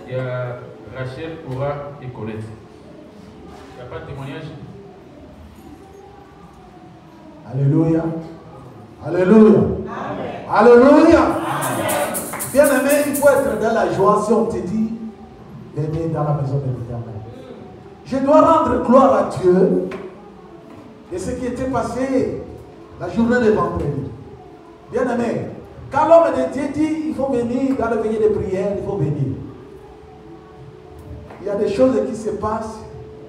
Il y a Rachel, Cora et Colette. Il n'y a pas de témoignage? Alléluia. Alléluia. Amen. Alléluia. Bien aimé, il faut être dans la joie si on te dit venez dans la maison de l'Éternel. Je dois rendre gloire à Dieu de ce qui était passé la journée de vendredi. Bien aimé, quand l'homme de Dieu dit il faut venir dans le veillée de prière, il faut venir. Il y a des choses qui se passent,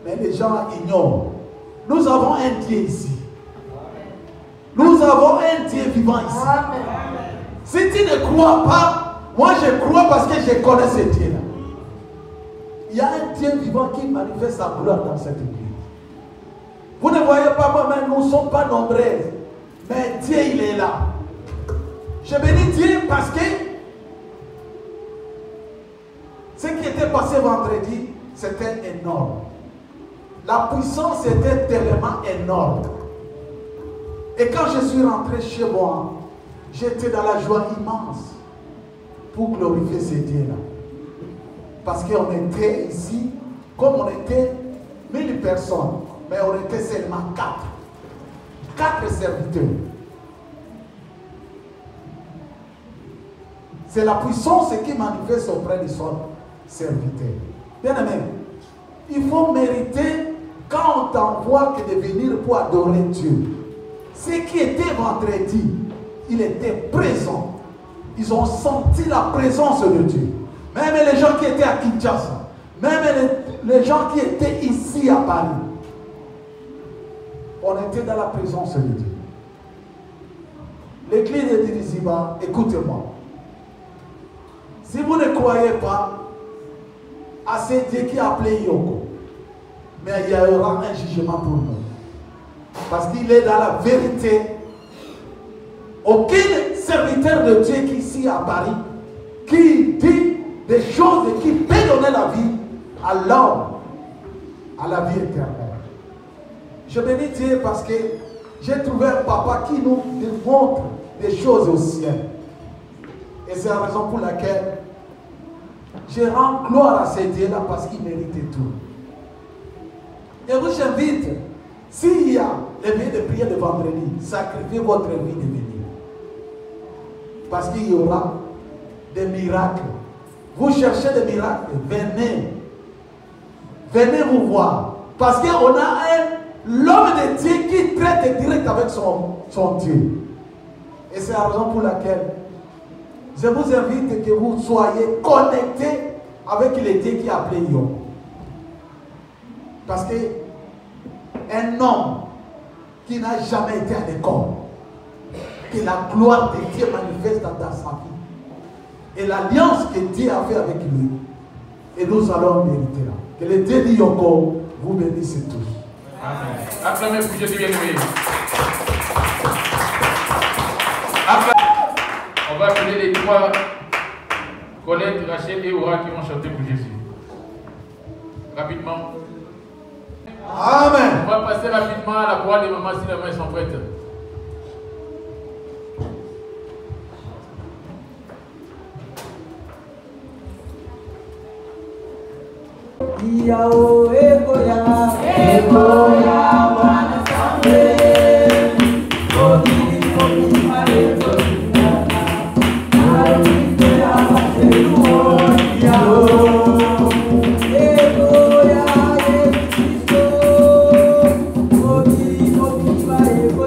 mais les gens ignorent. Nous avons un Dieu ici. Nous avons un Dieu vivant ici. Amen. Si tu ne crois pas, moi je crois parce que je connais ce Dieu-là. Il y a un Dieu vivant qui manifeste sa gloire dans cette église. Vous ne voyez pas moi-même, nous ne sommes pas nombreux. Mais Dieu, il est là. Je bénis Dieu parce que ce qui était passé vendredi, c'était énorme. La puissance était tellement énorme. Et quand je suis rentré chez moi, j'étais dans la joie immense pour glorifier ce Dieu-là. Parce qu'on était ici, comme on était 1000 personnes, mais on était seulement 4. 4 serviteurs. C'est la puissance qui manifeste auprès de son serviteur. Bien aimé, il faut mériter quand on t'envoie que de venir pour adorer Dieu. Ce qui était vendredi, il était présent. Ils ont senti la présence de Dieu. Même les gens qui étaient à Kinshasa, même les gens qui étaient ici à Paris, on était dans la présence de Dieu. L'église de Diriziba, écoutez-moi. Si vous ne croyez pas à ce Dieu qui a appelé Yoko, mais il y aura un jugement pour nous. Parce qu'il est dans la vérité. Aucun serviteur de Dieu qui ici à Paris, qui dit des choses qui peuvent donner la vie à l'homme, à la vie éternelle. Je bénis Dieu parce que j'ai trouvé un papa qui nous démontre des choses au ciel. Et c'est la raison pour laquelle je rends gloire à ce Dieu-là parce qu'il mérite tout. Et vous, j'invite, s'il y a les veillées de prière de vendredi, sacrifiez votre vie de venir. Parce qu'il y aura des miracles. Vous cherchez des miracles, venez. Venez vous voir. Parce qu'on a l'homme de Dieu qui traite direct avec son Dieu. Et c'est la raison pour laquelle je vous invite que vous soyez connectés avec le Dieu qui a appelé Yom. Parce que un homme qui n'a jamais été à l'école, que la gloire de Dieu manifeste dans sa vie. Et l'alliance que Dieu a fait avec lui. Et nous allons mériter là. Que le Dieu de Yoko vous bénisse tous. Amen. Acclamez pour Jésus bien-aimé. On va appeler les 3 Colette, Rachel et Aura qui vont chanter pour Jésus. Rapidement. Amen. On va passer rapidement à la croix des mamans si les mains sont prêtes. Yao Egoya, Egoya, Wana Sambe, Ogiri Komi Mareko, Arumite Amaseruo, Yao Egoya, Ekiso, Ogiri Komi Mareko,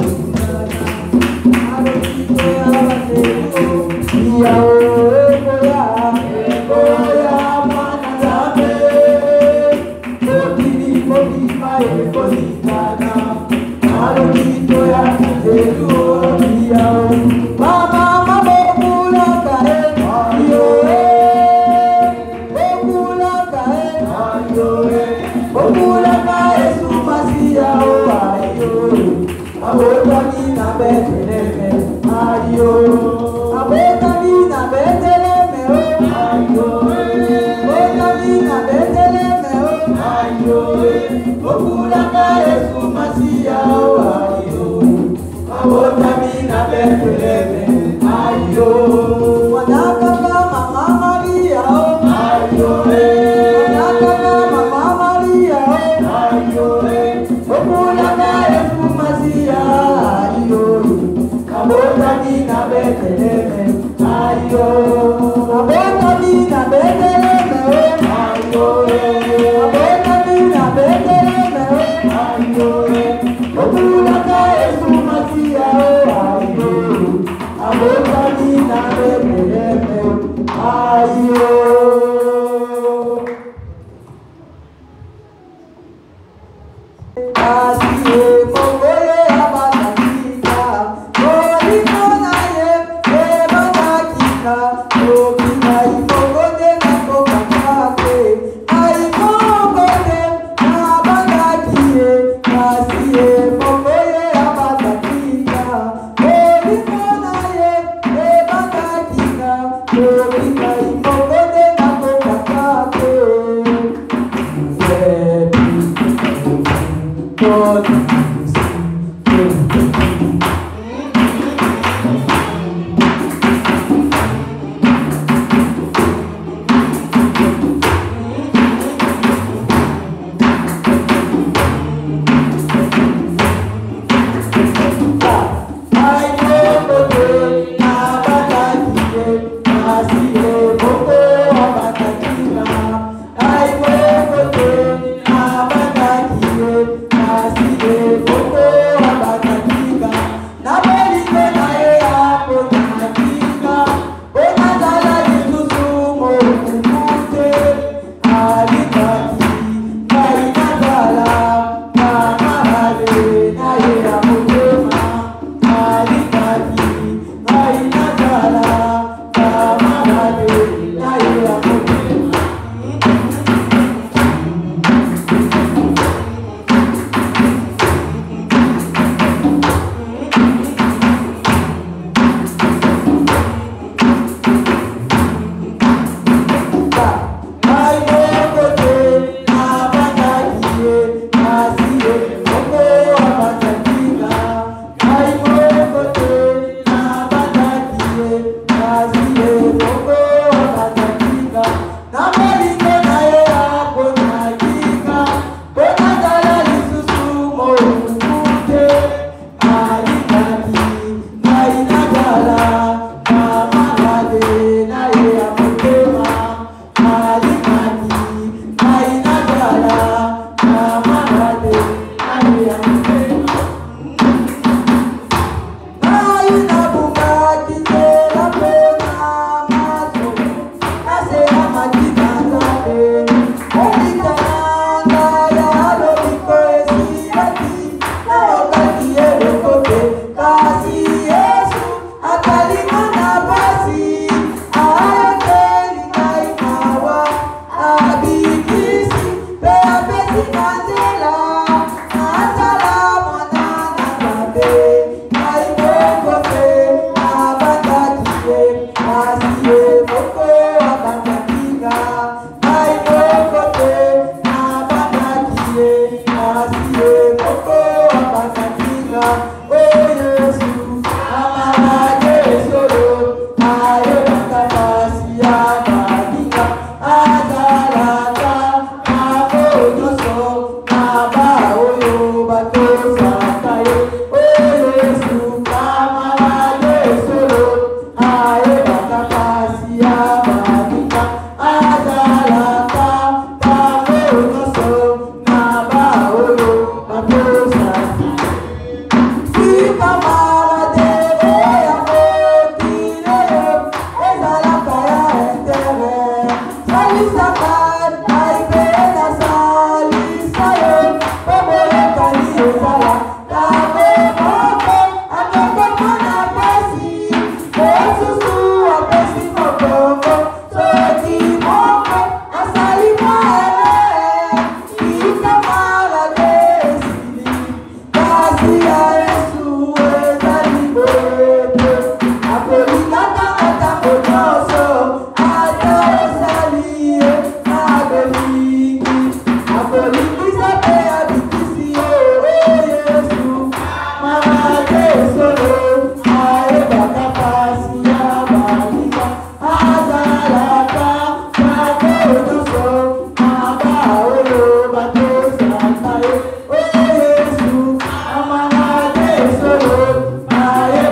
Arumite Amaseruo, Yao Egoya, Egoya, Wana Sambe. Ayo,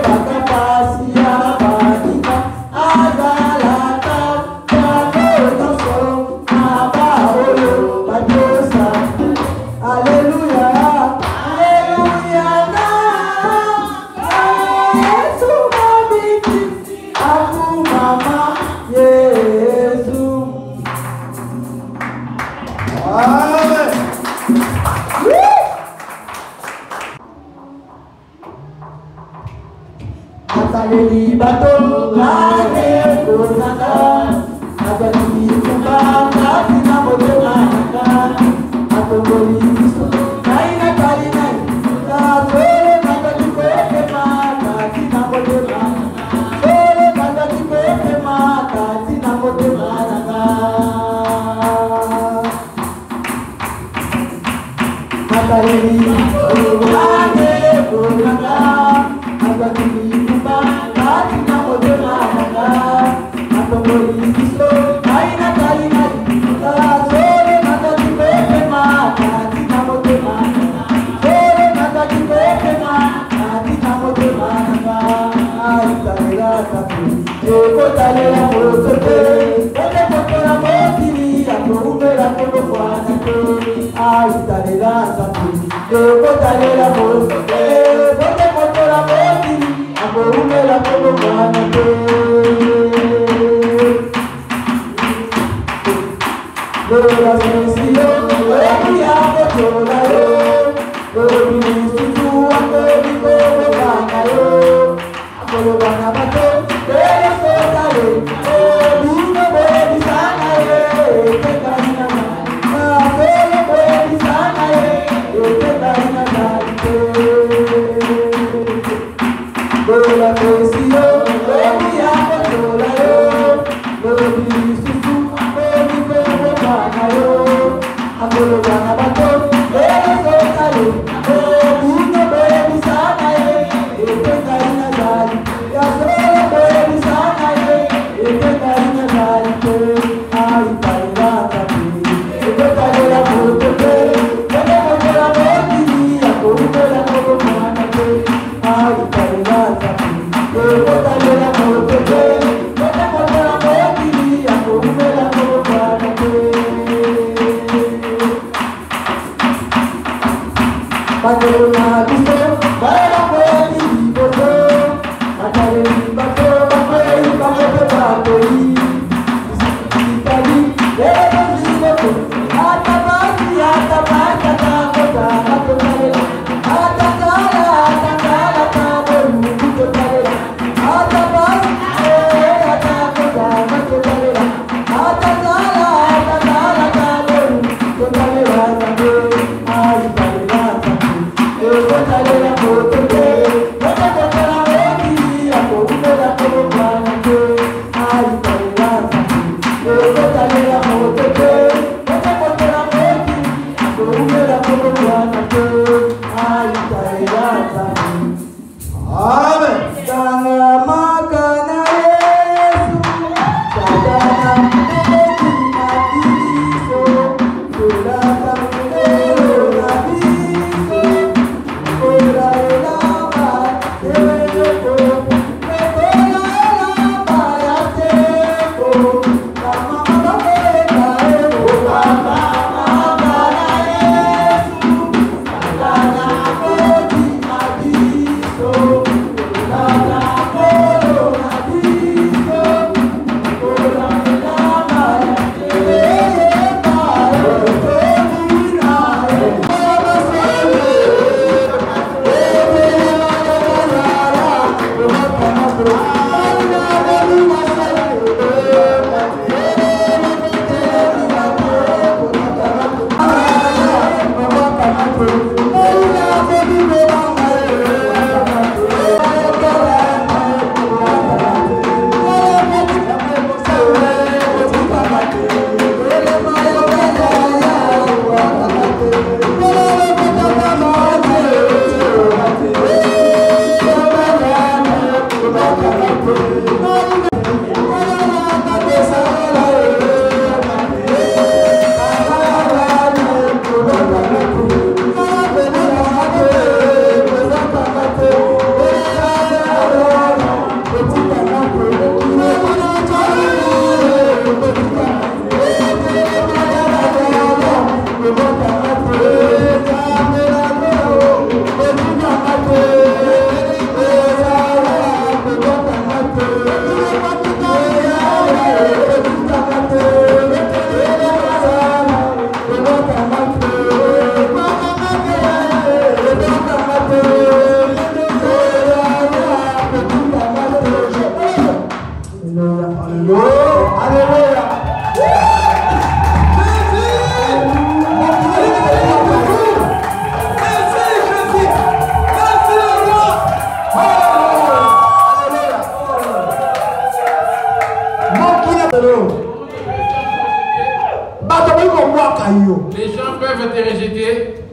Baka Asaleli bato kane konanga Azali kubanga tina motema nanga Atongoli biso Naina kari nai Sole nazali kweke maka tina motema Sole nazali kweke maka tina motema nanga Asaleli bato kane konanga Azali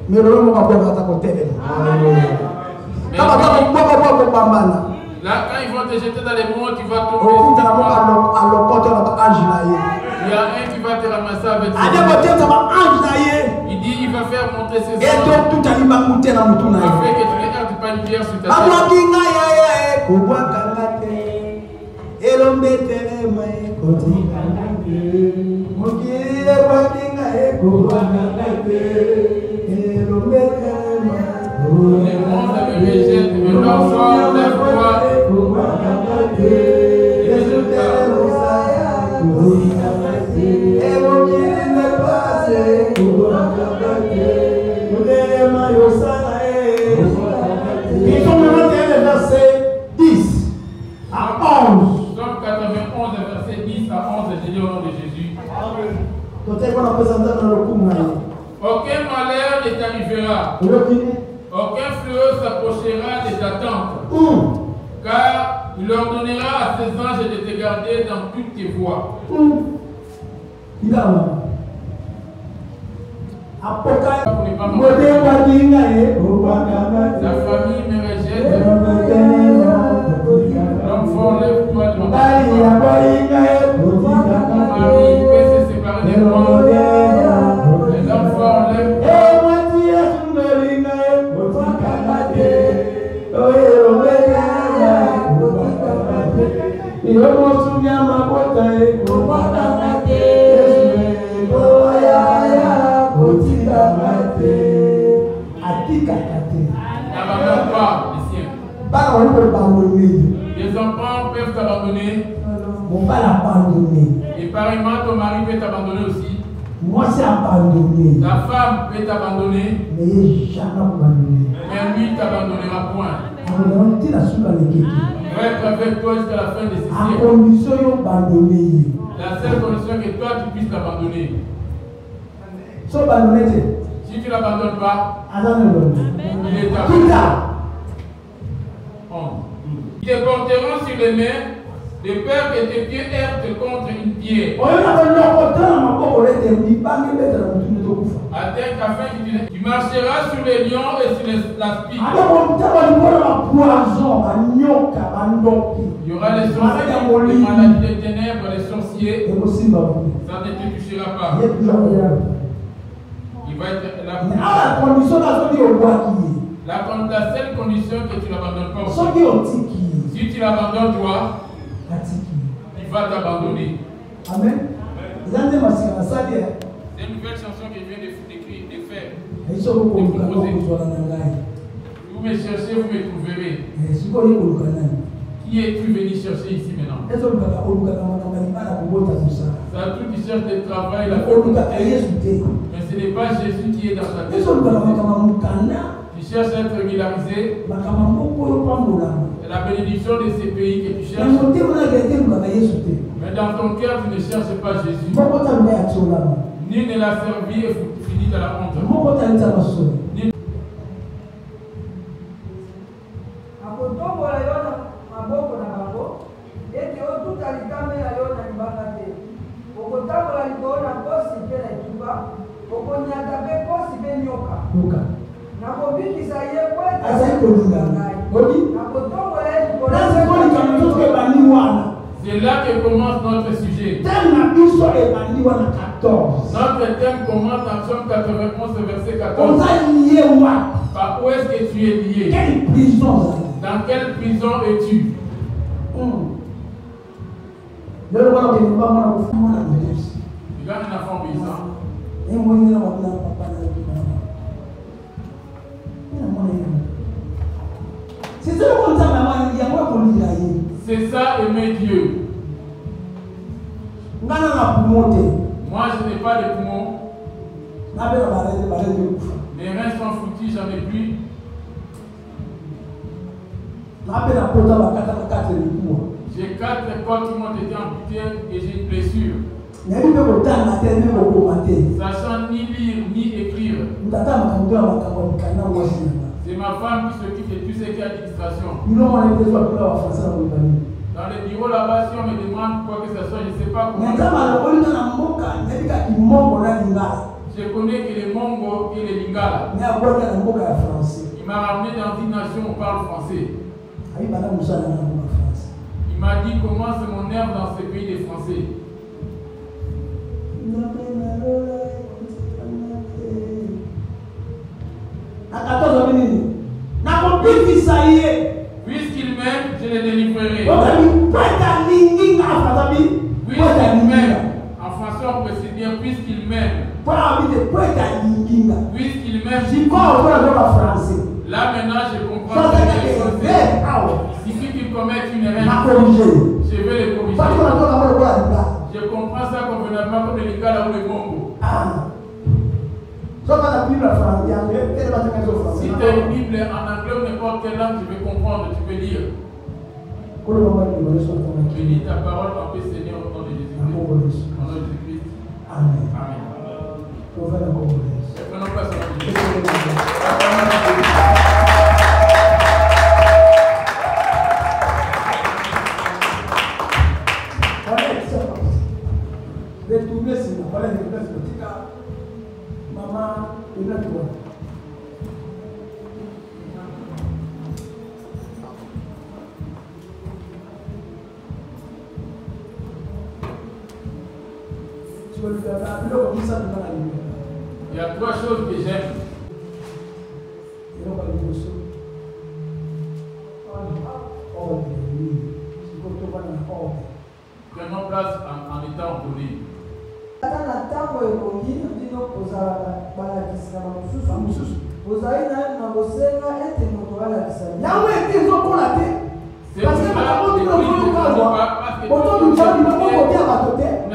Mais le monde va pouvoir t'accompagner. Là, quand ils vont te jeter dans les monts, tu vas tomber. Il y a un qui va te ramasser avec ses il dit il va faire monter ses anges. Il va faire que tu n'aies pas une pierre sur ta tête. Les monts me rejettent, mais l'enfant lève-toi. Ils sont maintenant le verset 10 à 11. Somme 91, verset 10 à 11, j'ai dit au nom de Jésus. Aucun malheur ne t'arrivera. Aucun fléau s'approchera de ta tente. Car il leur donnera à ses anges de te garder dans toutes tes voies. La famille me rejette. L'enfant lève-toi de mon mari peut se séparer de moi. L'enfant lève-toi. N'abandonne pas les siens. Les enfants peuvent t'abandonner. Et pareillement, ton mari peut t'abandonner aussi. Ta femme peut t'abandonner. Mais lui ne t'abandonnera point. Il va être avec toi jusqu'à la fin de ces siècles. La seule condition que toi tu puisses t'abandonner. Si tu ne l'abandonnes pas, il est ta vie. Ils te porteront sur les mains de peur que tes pieds heurtent contre une pierre. Afin que tu marcheras sur les lions et sur la spie. Il y aura les sorciers, les maladies des ténèbres, les sorciers. Ça ne te touchera pas. Il va être là pour la seule condition que tu n'abandonnes pas. Si tu l'abandonnes toi, il va t'abandonner. Amen. C'est une nouvelle chanson que je viens de faire. Vous me cherchez, vous me trouverez. Qui es-tu venu chercher ici maintenant? Ça, tout qui cherche du travail, mais ce n'est pas Jésus qui est dans ta tête. Tu cherches à être régularisé. La bénédiction de ces pays que tu cherches. Mais dans ton cœur, tu ne cherches pas Jésus. Ni ne l'a servi et fini dans la honte. C'est là que commence notre sujet. Notre thème commence en Somme 91, verset 14. Par où est-ce que tu es lié? Dans quelle prison es-tu? Regarde un enfant paysan. C'est ça aimer Dieu. Moi je n'ai pas de poumons. Mes reins sont foutus, j'en ai plus. J'ai 4 côtes qui m'ont été amputées et j'ai une blessure. Sachant ni lire ni écrire. C'est ma femme qui s'occupe de tout ce qui est administration. Dans les bureaux là-bas, si on me demande quoi que ce soit, je ne sais pas comment. Je connais que les Mongo et les Lingala. Mais à quoi il y a un mot français? Il m'a ramené dans une nation où on parle français. Ah, madame Moussa, là, en France. Il m'a dit comment c'est mon air dans ce pays des Français. Puisqu'il m'aime, je le délivrerai. Puisqu'il m'aime, en français on peut se dire puisqu'il m'aime. Puisqu'il m'aime, là maintenant je comprends les français. Il suffit qu'il commette une erreur, je vais le corriger. Je comprends ça convenablement comme les gars là où les Mongo. Si tu as une Bible en anglais ou n'importe quelle langue, je vais comprendre, tu peux lire. Bénis ta parole en paix, Seigneur, au nom de Jésus-Christ. Au nom de Jésus-Christ. Amen. Amen. Prenons place à la maman, il a tout. Tu veux lui faire un peu comme ça devant la lumière. Il y a trois choses que j'aime. Et on va lui dire ordre, oui. C'est comme tu vas dans l'ordre. Prenons place en étant donné. Ata na ntango ebongi bino kozala balakisa na mosusu bozali nani na kosenga ete moto alakisa yango ete ezokola te parce que bakambo bino ozoyokawa botolujali bakokotia bato te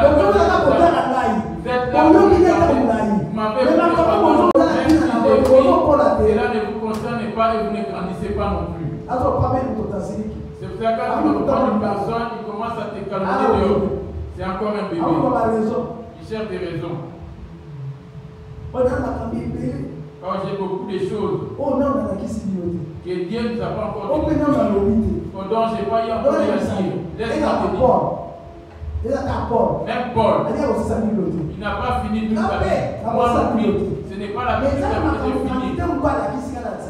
okozala kotala ngai oyoki nete molai me makambo bozozala tina na ozokola te. Cela ne vous concerne pas et vous ne grandissez pas non plus. azopameli moto tasiliki. C'est pour ça que quand tu reprends une personne, il commence à te calmer dehors. C'est encore un bébé. Il cherche des raisons. Quand j'ai beaucoup de choses que Dieu ne nous a pas encore dit, au dont je n'ai pas eu encore réagi. Laisse-moi te dire. Même Paul, il n'a pas fini toute sa vie. Moi non plus. Ce n'est pas la même chose que j'ai fini.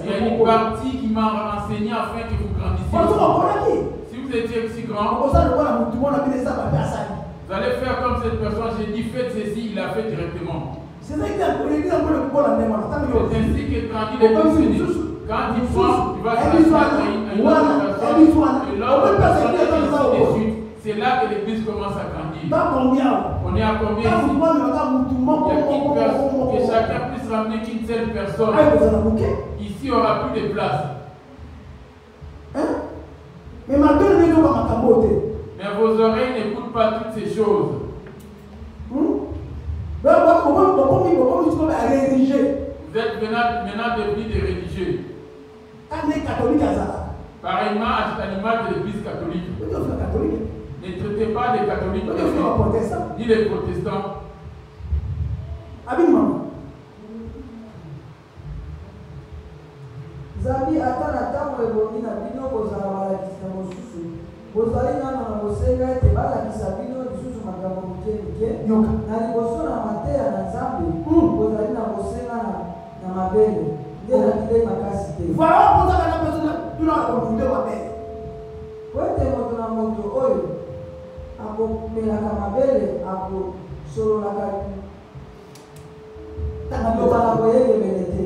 Il y a une partie qui m'a enseigné afin que vous grandissiez. Si vous étiez aussi grand, vous allez faire comme cette personne, j'ai dit faites ceci, il a fait directement. C'est ainsi que quand il est concerné, quand il prend, il va transmettre à une autre personne, et l'autre personne est ainsi de suite. C'est là que l'église commence à grandir. On est à combien ici? Il y a qu'une personne, que chacun puisse ramener qu'une seule personne. Ici, il n'y aura plus de place. Mais vos oreilles n'écoutent pas toutes ces choses. Vous êtes maintenant devenus des religieux. Pareillement à l'animal de l'église catholique. Ne traitez pas les catholiques ni les protestants. Zabi ata na ntango ebongi na bino kozala balakisi na mosusu bozali nano na kosenga ete balakisa bino lisusu makambo mike mike na liboso na mateya na Nzambe bozali na kosenga na mabele nde na bilei makasi te po ete moto na moto oyo akomelaka mabele akosololaka alobaka koyegemele te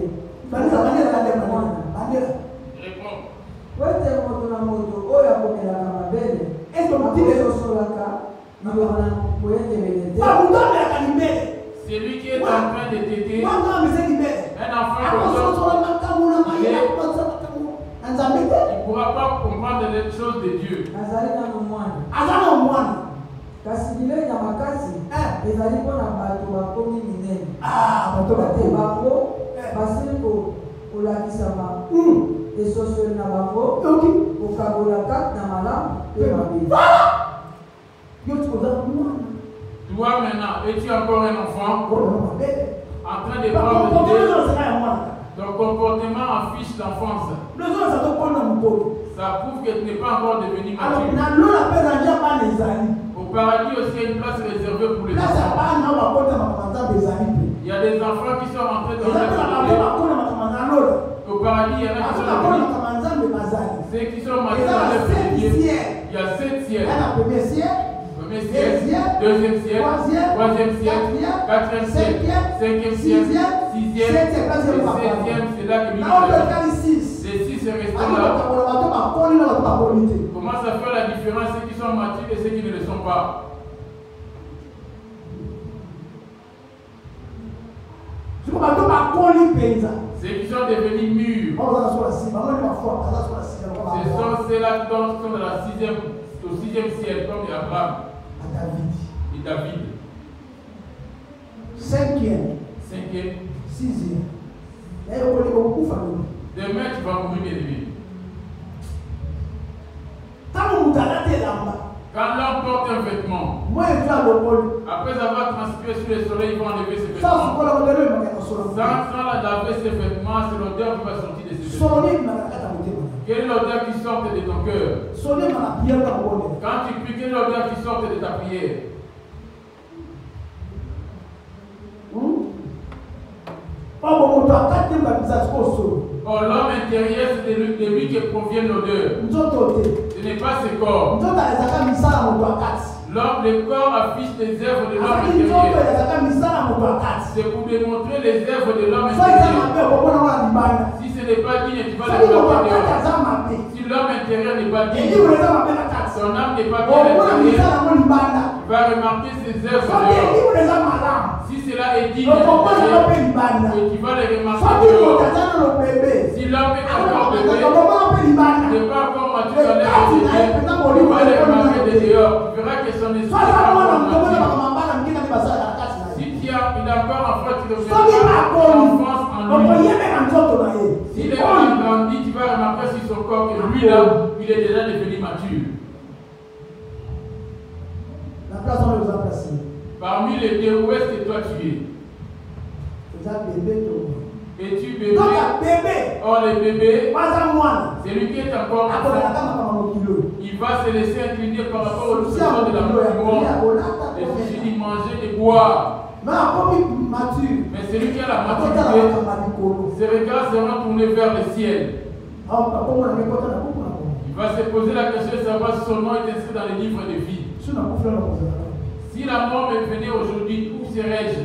Wete moto na moto oyo akomelaka mabele akososolaka milona koyegemele te. C'est lui qui est en train de téter un enfant il ne pourra pas comprendre les choses de Dieu. Kasi bilei na makasi ezali mpona bato bakomi minene ate bango basili kolakisama esosoli na bango kokabola kati na malamu mpe mabe. Toi maintenant, es-tu encore un enfant en train de prendre l'idée? Ton comportement affiche l'enfance. Ça prouve que tu n'es pas encore devenu mature. Au paradis aussi, il y a une place réservée pour les enfants. Il y a des enfants qui sont rentrés dans la au paradis, il y en a qui sont venus. Ceux qui sont mariés dans l'œuvre de Dieu. Il y a 7 siècles. Premier siècle, deuxième siècle, troisième siècle, quatrième siècle, cinquième siècle, sixième, septième, c'est là que nous les 6 restent là. Comment ça fait la différence, ceux qui sont matures et ceux qui ne le sont pas? Ceux qui sont devenus mûrs, ce sont ceux-là qui sont dans la au 6e siècle, comme Abraham et David. 5e, 6e. Demain, tu vas mourir, bien aimé. Quand l'homme porte un vêtement, après avoir transpiré sur le soleil, il va enlever ses vêtements. Sans laver ses vêtements, c'est l'odeur qui va sortir de ses vêtements. Quelle est l'odeur qui sort de ton cœur? Quand tu pries, quelle est l'odeur qui sort de ta prière? Oh, l'homme intérieur, c'est de lui que provient l'odeur. Ce n'est pas ses corps. Le corps affiche les œuvres de l'homme intérieur. C'est pour démontrer les œuvres de l'homme intérieur. Si ce n'est pas digne, tu vas le bloquer dehors. Si l'homme intérieur n'est pas digne, son âme n'est pas bien intérieure, tu vas remarquer ses œuvres dehors. Si cela est digne, tu vas les remarquer dehors. Si l'homme est encore bébé, il n'est pas encore mature dans l'air de Dieu, tu vas les remarquer dehors. Tu verras que son esprit n'est pas encore mature. Si il a encore un frère, tu le verras l'enfance en lui. S'il est grandi, tu vas remarquer sur son corps que lui là, il est déjà devenu mature. La place où nous avons placé. Parmi les deux, où est-ce que toi tu es? Es-tu bébé? Or le bébé, c'est lui qui est encore enfant. Il va se laisser incliner par rapport aux choses de la monde. Et si tu dis manger et boire. Mais celui qui a la maturité, ses regards seront tournés vers le ciel. Il va se poser la question de savoir si son nom est inscrit dans le livre de vie. Si la mort me venait aujourd'hui, où serais-je?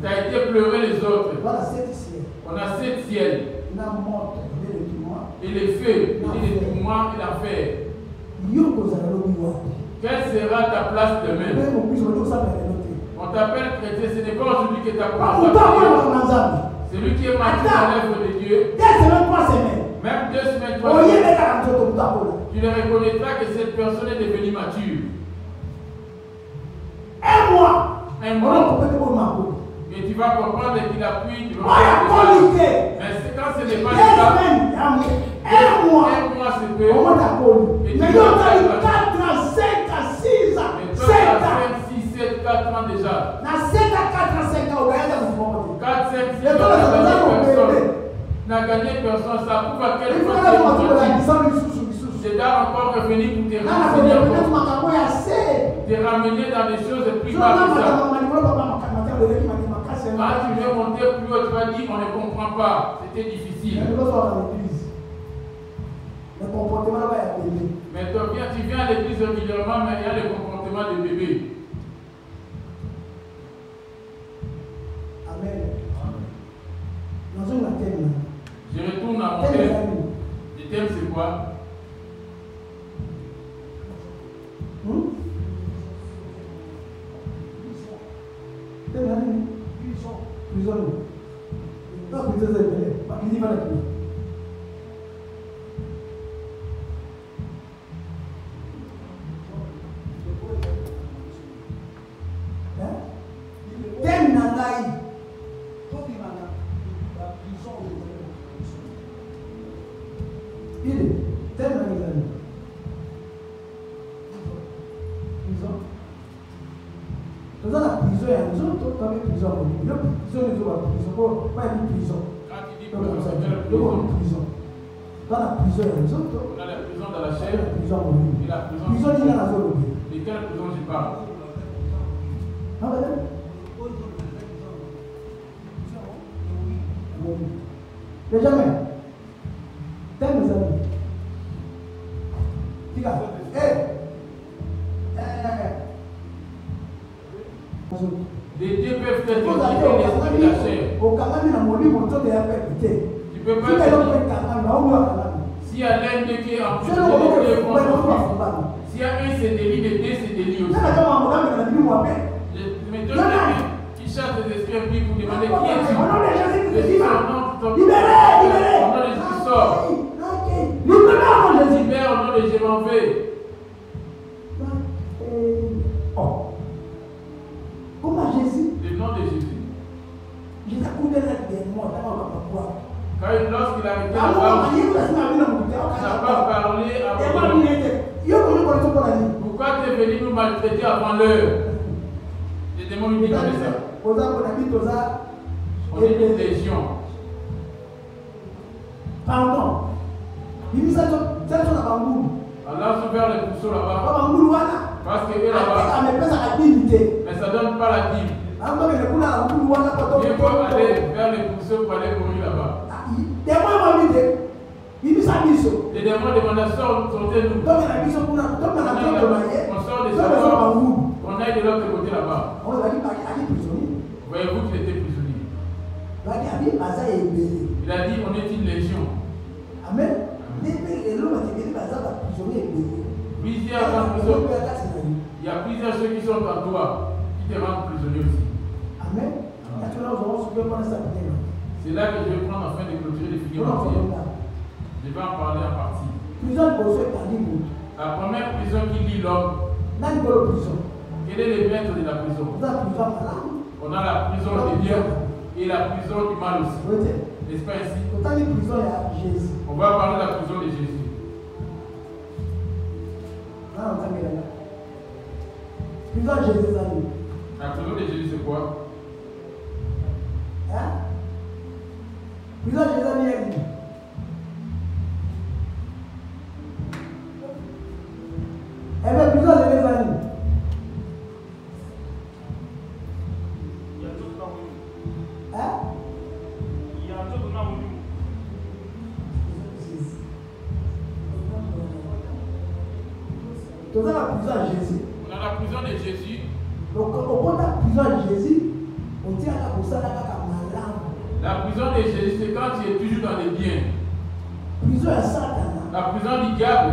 Tu as été pleurer les autres. On a 7 ciels. Et les feux, et les tourments et l'enfer. Quelle sera ta place demain? On t'appelle chrétien, ce n'est pas aujourd'hui que tu as commencé à prier. Celui qui est mature dans l'œuvre de Dieu, même 2 semaines, 3 semaines, tu ne reconnaîtras que cette personne est devenue mature. Un mois. Et tu vas comprendre qu'il appuie devant toi. Mais quand ce n'est pas le cas, un mois c'est peu. Et tu vas 4 ans, 5 ans, 6 ans. 5 6, 7, 4 ans déjà. 4, 5, 6 ans, tu n'as gagné personne. Ça prouve à quel point c'est d'art encore revenu pour te ramener dans des choses plus bas que ça. Quand tu veux monter plus haut, tu vas dire on ne comprend pas. C'était difficile. Mais tu viens à l'église régulièrement, mais il y a le comportement de bébé. Amen. Je retourne à mon thème. Le thème c'est quoi? Prison. Non, prison c'est bien. Il dit pas la prison. Thème nangai. Il est thème nangai. Prison. Dans la prison, il y a des autres comme une prison. Il y a une prison, pas une prison. Quand tu dis prison, dans la prison, il y a des autres. On a la prison dans la chair. La prison en ligne. Et la prison. Prison, il y a la zone. De quelle prison je parle? Mais jamais. T'aimes mes amis. Regarde. Les deux peuvent être l'esprit et la chair. Tu peux pas si à l'un de qui est en plus s'il y a un c'est délit, les deux c'est délit aussi. Mais deux qui cherchent des esprits impies pour demander qui est-tu? Je suis son nom, libéré! Au nom de Jésus sort. Libère au nom de Jésus m'en vais. Comment Jésus? Le nom de Jésus. Jésus a coupé les mots, lorsqu'il a été là-bas, il n'a pas parlé avant l'heure. Pourquoi tu es venu nous maltraiter avant l'heure? Les démons lui disent comme ça. On est une légion. Pardon. Allah se vers les pousseaux là-bas. Parce que eux là-bas, mais ça ne donne pas la dîme. Il faut aller vers les pousseaux pour aller mourir là-bas. Les démons demandent sortez-nous. On sort des savoirs, on aille de l'autre côté là-bas. Voyez-vous qu'il était prisonnier. Il a dit on est une légion. Amen. Il y a plusieurs ceux qui sont en toi qui te rendent prisonnier aussi. Amen. C'est là que je vais prendre afin de clôturer les figures entières. Je vais en parler en partie. La première prison qui lie l'homme. Quel est le maître de la prison? On a la prison des biens et la prison du mal aussi. N'est-ce pas ici? On va parler de la prison de Jésus. La prison de Jésus, c'est quoi? On a la prison à Jésus. On a la prison de Jésus. Donc, au la prison de Jésus, on dit à la prison La prison de Jésus, c'est quand tu es toujours dans les biens. Prison à Satan. La prison du diable.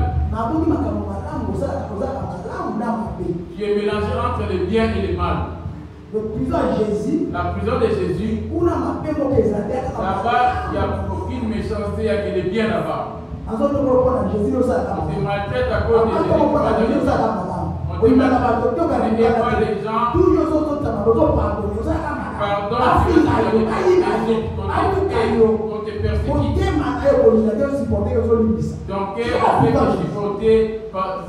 Tu es mélangé entre les biens et les mal. La prison à Jésus. La prison de Jésus. Là-bas, il n'y a aucune méchanceté, il n'y a que les biens là-bas. On te maltraite à cause de Jésus. On te maltraite pas les gens. Pardon, on te persécute. Donc, on fait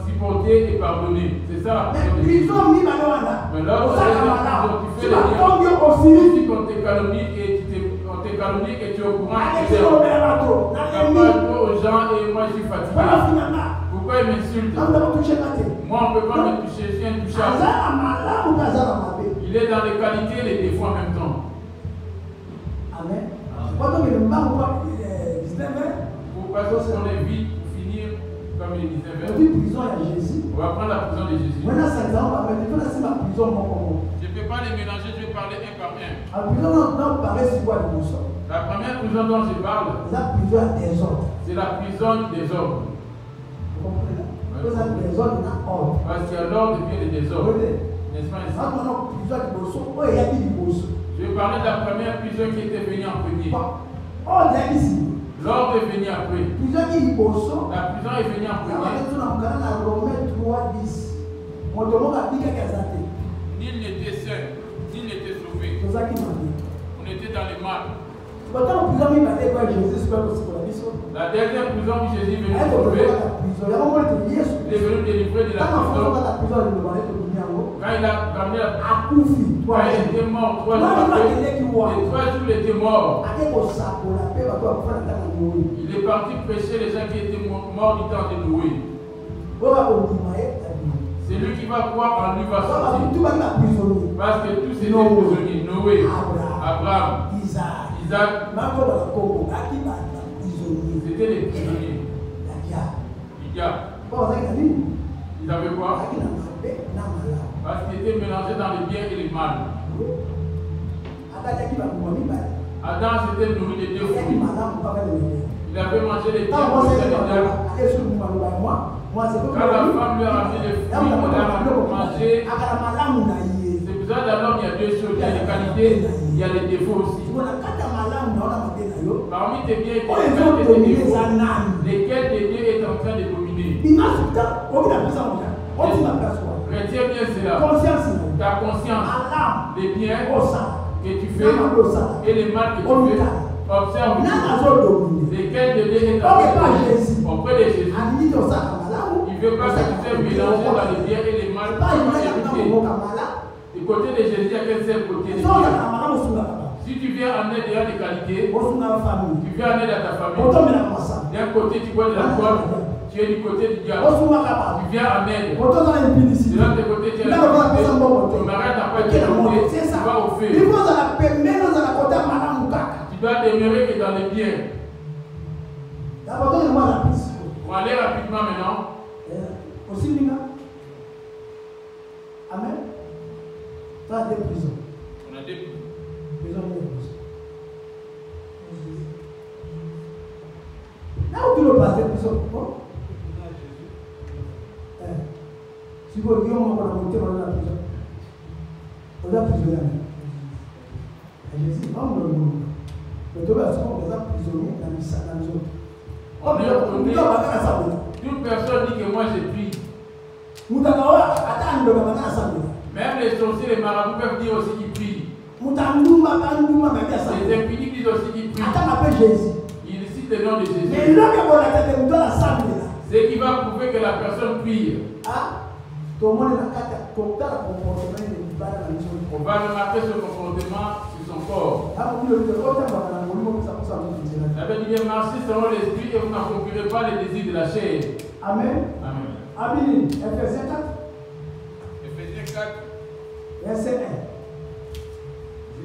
supporter et pardonner. C'est ça la prison. Mais là, tu fais les biens. Si on te calomnie et tu es au courant, tu parles aux gens et moi je suis fatigué. Pourquoi ils m'insultent? Moi on ne peut pas me toucher, je suis intouchable. Il est dans les qualités et les défauts en même temps. Amen. Parce qu'on est vite pour finir comme il disait. On va prendre la prison de Jésus. Je ne peux pas les mélanger, je vais parler un par un. La première prison dont je parle, c'est la prison du désordre. Parce qu'il y a l'ordre et puis le désordre. N'est-ce pas ici? Je vais parler de la première prison qui était venue en premier. L'ordre est venu après. La prison est venue en premier. Nul n'était seul, nul n'était sauvé. On était dans le mal. La deuxième prison où Jésus est venu sauver, il est venu délivrer de la prison. Quand il a ramené la prison, quand il était mort 3 jours après, et 3 jours il était mort. Il est parti prêcher les gens qui étaient morts du temps de Noé. C'est lui qui va croire en lui va sortir. Parce que tous étaient prisonniers. Noé, Abraham, Isaac, Isaac, c'était les prisonniers. Ils avaient quoi? Parce qu'ils étaient mélangés dans les biens et les mal. Adam s'était nourri des deux fruits. Il avait mangé les biens pour les animaux. Quand la femme lui a ramené les fruits, il a mangé. C'est pour ça d'abord il y a deux choses. Il y a les qualités, il y a les défauts aussi. Parmi tes biens et tes défauts, lesquels des biens est en train de dominer? Retiens bien cela. Ta conscience, les biens que tu fais et les mal que tu fais. Observe lesquels de Dieu est en train de auprès de Jésus. Il ne veut pas que tu sois mélangé dans les biens et les mal. Du côté de Jésus, il y a quel seul côté de Dieu. Si tu viens en aide à des qualités, tu viens en aide à ta famille. D'un côté, tu bois de l'alcool, tu es du côté du diable. Tu viens en aide. De l'autre côté, tu es la qualité. Ton mari n'a pas été écouté, tu vas au feu. Tu dois demeurer que dans les biens. On va aller rapidement maintenant. Amen. Tu as des prisons. On a des prisons. Là où tu le passes, des prisons. Si vous voulez, on va monter dans la prison. On a prisonnier. Jésus, non, non, non. Le deux personnes, on est prisonnier dans les autres. Toute personne dit que moi je prie. Même les sorciers, les marabouts peuvent dire aussi qu'ils prient. Les impudiques disent aussi qu'ils prient. Ils citent le nom de Jésus. C'est qui va prouver que la personne prie. On va remarquer ce comportement sur son corps. La Bible dit marchez selon l'esprit et vous n'accomplirez pas les désirs de la chair. Amen. Amen. Ephésiens 4. Ephésiens 4. Verset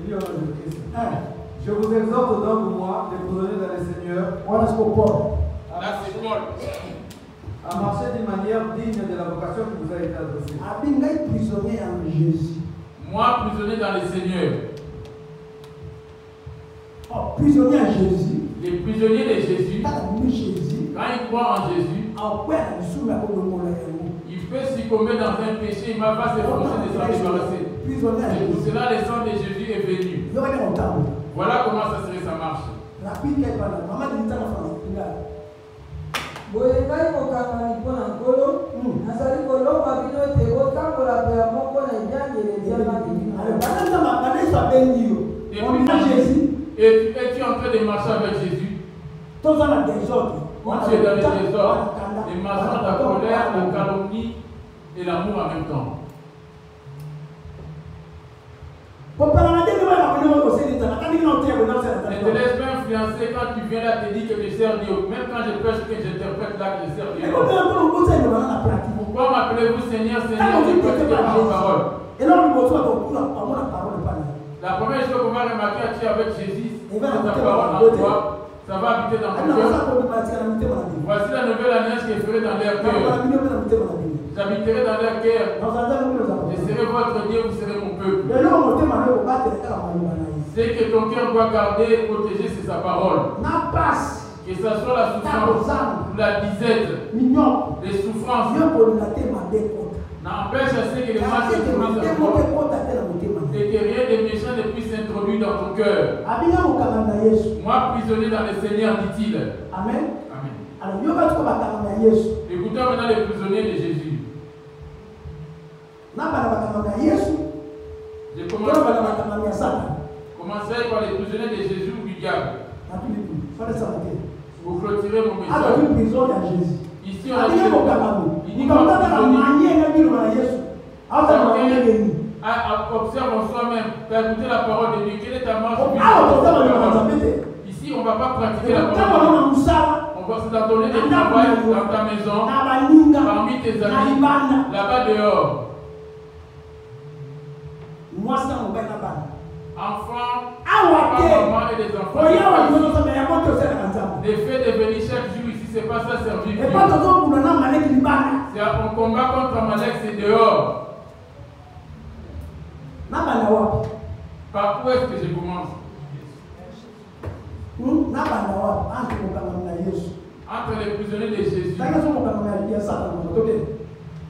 1. Je vous exhorte donc, moi, les prisonniers dans le Seigneur, Voilà ce qu'on parle. Là c'est Paul. à marcher d'une manière digne de la vocation qui vous a été adressée. Prisonnier en Jésus. Moi, prisonnier dans le Seigneur. Oh, prisonnier en Jésus. Les prisonniers de Jésus. Jésus. Quand ils croient en Jésus, il peut succomber dans un péché, il ne va pas s'efforcer de s'en débarrasser. C'est pour cela le sang de Jésus est venu. Voilà comment ça marche. boye ngai kokanga mpona nkolo nazali kolomba bino ete botambola pela moko na ebyangele Et tu es en train de marcher avec Jésus. Quand tu es dans le désordre, les marchands, la colère, la calomnie et l'amour en même temps. Ne te laisse pas influencer quand tu viens là te dire que je sers Dieu. Même quand je prêche que j'interprète là que je sers Dieu. Pourquoi m'appelez-vous Seigneur, Seigneur, je prêche pas vos paroles? La première chose qu'on va remarquer avec Jésus, c'est ta parole en toi. Ça va habiter dans ton cœur. Voici la nouvelle alliance qui est faite dans leur cœur. J'habiterai dans leur cœur. Je serai votre Dieu, vous serez mon peuple. C'est que ton cœur doit garder et protéger, c'est sa parole. Que ce soit la souffrance ou la disette, les souffrances. N'empêche à ce que les mal s'introduisent en toi et que rien de méchant ne puisse s'introduire dans ton cœur. Moi, prisonnier dans le Seigneur, dit-il. Amen. Amen. Écoutons maintenant les prisonniers de Jésus. J'ai commencé par les prisonniers de Jésus ou du diable. Pour clôturer mon message. Ici, on a dit observe en soi-même, tu as écouté la parole de Dieu. Quelle est ta marche? Ici, on ne va pas pratiquer la parole. On va se donner des travail dans ta maison, parmi tes amis, là-bas dehors. Enfant, maman et les enfants. Le fait de venir chaque jour ici, c'est pas ça servir Dieu. C'est un combat contre Amalek, c'est dehors. Par où est-ce que je commence? Entre les prisonniers de Jésus.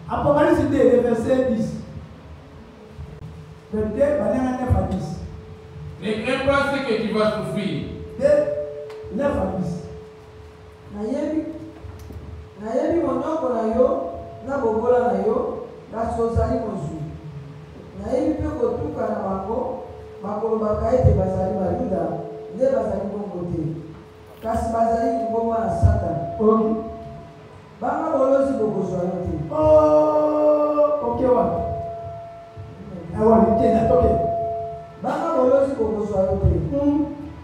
Apocalypse 2, verset 10. Ne crains pas ce que tu vas souffrir. 9 à 10. Nayebi monyoko na yo na bobola na yo kasi ozali mozwi. Nayebi mpe kotuka na bango bakolobaka ete bazali bayuda nde bazali bongo te kasi bazali ngoma na Satani. Banga bolozi bokozwa yo te. Ok wapi? Banga bolozi bokozwa yo te.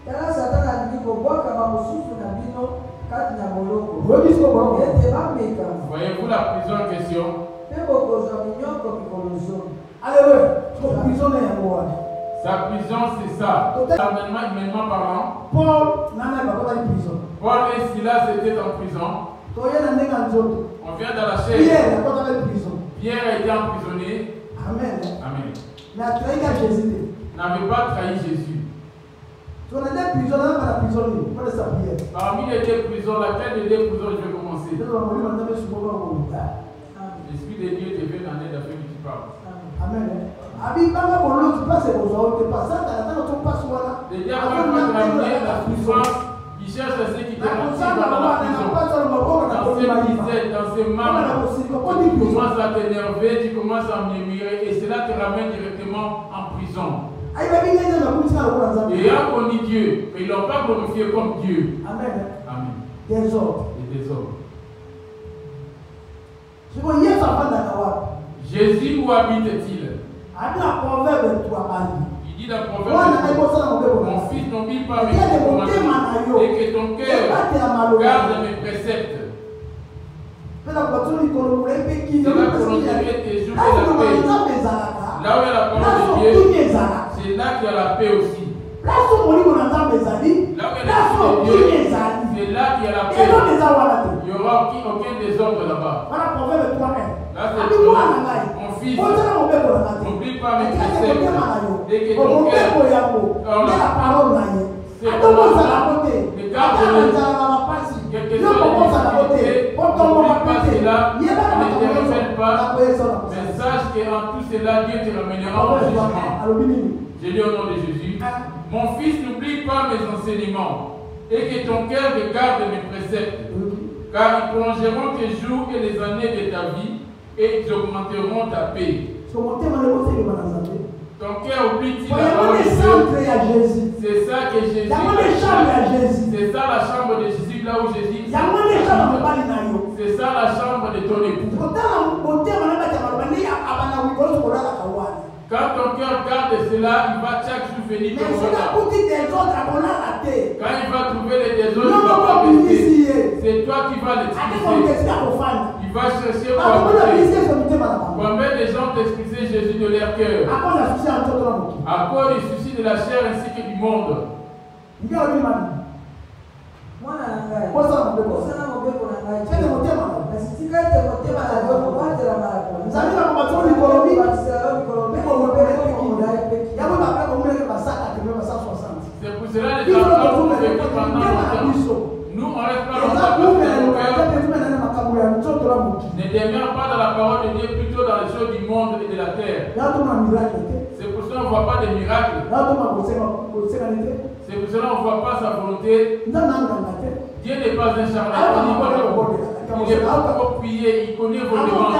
Tala Satani alingi kobwaka bamosusu na bino kati na boloko. Ete bameka. Voyez-vous la prison en question? Mpe bokozwa minyoko mikolo zomi. Alléluia. Sa prison, c'est ça. Humainement parlant, Paul et Silas étaient en prison. On vient dans la chair. Pierre a été emprisonné. Amen. Amen. N'avait pas trahi Jésus. Parmi les deux prisons, laquelle des deux prisons je vais commencer? L'Esprit de Dieu te vient en aide afin que tu parles. Amen. Le diable va ramener la souffrance. Il cherche à ce qui te motive dans la prison. Dans ses dizaines, dans ses membres, tu commences à t'énerver, tu commences à murmurer et cela te ramène directement en prison. Et là, on dit Dieu, mais ils ne l'ont pas glorifié comme Dieu. Amen. Amen. Désordre. Et désordre. Jésus, où habite-t-il? Il dit dans Proverbe, mon fils n'oublie pas mes commandements et que ton cœur garde mes préceptes. Cela prolongerait tes jours et la paix. Là où il y a la parole de Dieu, c'est là qu'il y a la paix aussi. Là où il y a l'Esprit de Dieu, c'est là qu'il y a la paix. Il n'y aura aucun désordre là-bas. Là, c'est mon fils, n'oublie pas mes préceptes. Dès que ton cœur, c'est ton quelle que soit la difficulté, n'oublie pas cela, ne te rebelle pas, mais sache qu'en tout cela, Dieu te ramènera au jugement. Je dis au nom de Jésus, mon fils, n'oublie pas mes enseignements, et que ton cœur regarde mes préceptes, car ils prolongeront tes jours et les années de ta vie, et ils augmenteront ta paix. Ton cœur oublie-t-il la parole de Dieu? C'est ça que Jésus. C'est ça la chambre de Jésus, là où Jésus. C'est ça la chambre de ton époux. Quand ton cœur garde cela, il va chaque jour venir te regarder. Quand il va trouver les désordres, il ne va pas rester. C'est toi qui vas l'expliquer. Il va chercher combien de gens t'expliquer Jésus de leur cœur à cause du souci de la chair ainsi que du monde. C'est pour cela que les enfants ont vécu pendant longtemps. Nous, on reste pas longtemps parce que nos cœurs ne demeurent pas dans la parole de Dieu, plutôt dans les choses du monde et de la terre. C'est pour cela qu'on ne voit pas de miracles. C'est pour cela qu'on ne voit pas sa volonté. Dieu n'est pas un charlatan. Il est pas pour prier, il connaît vos demandes.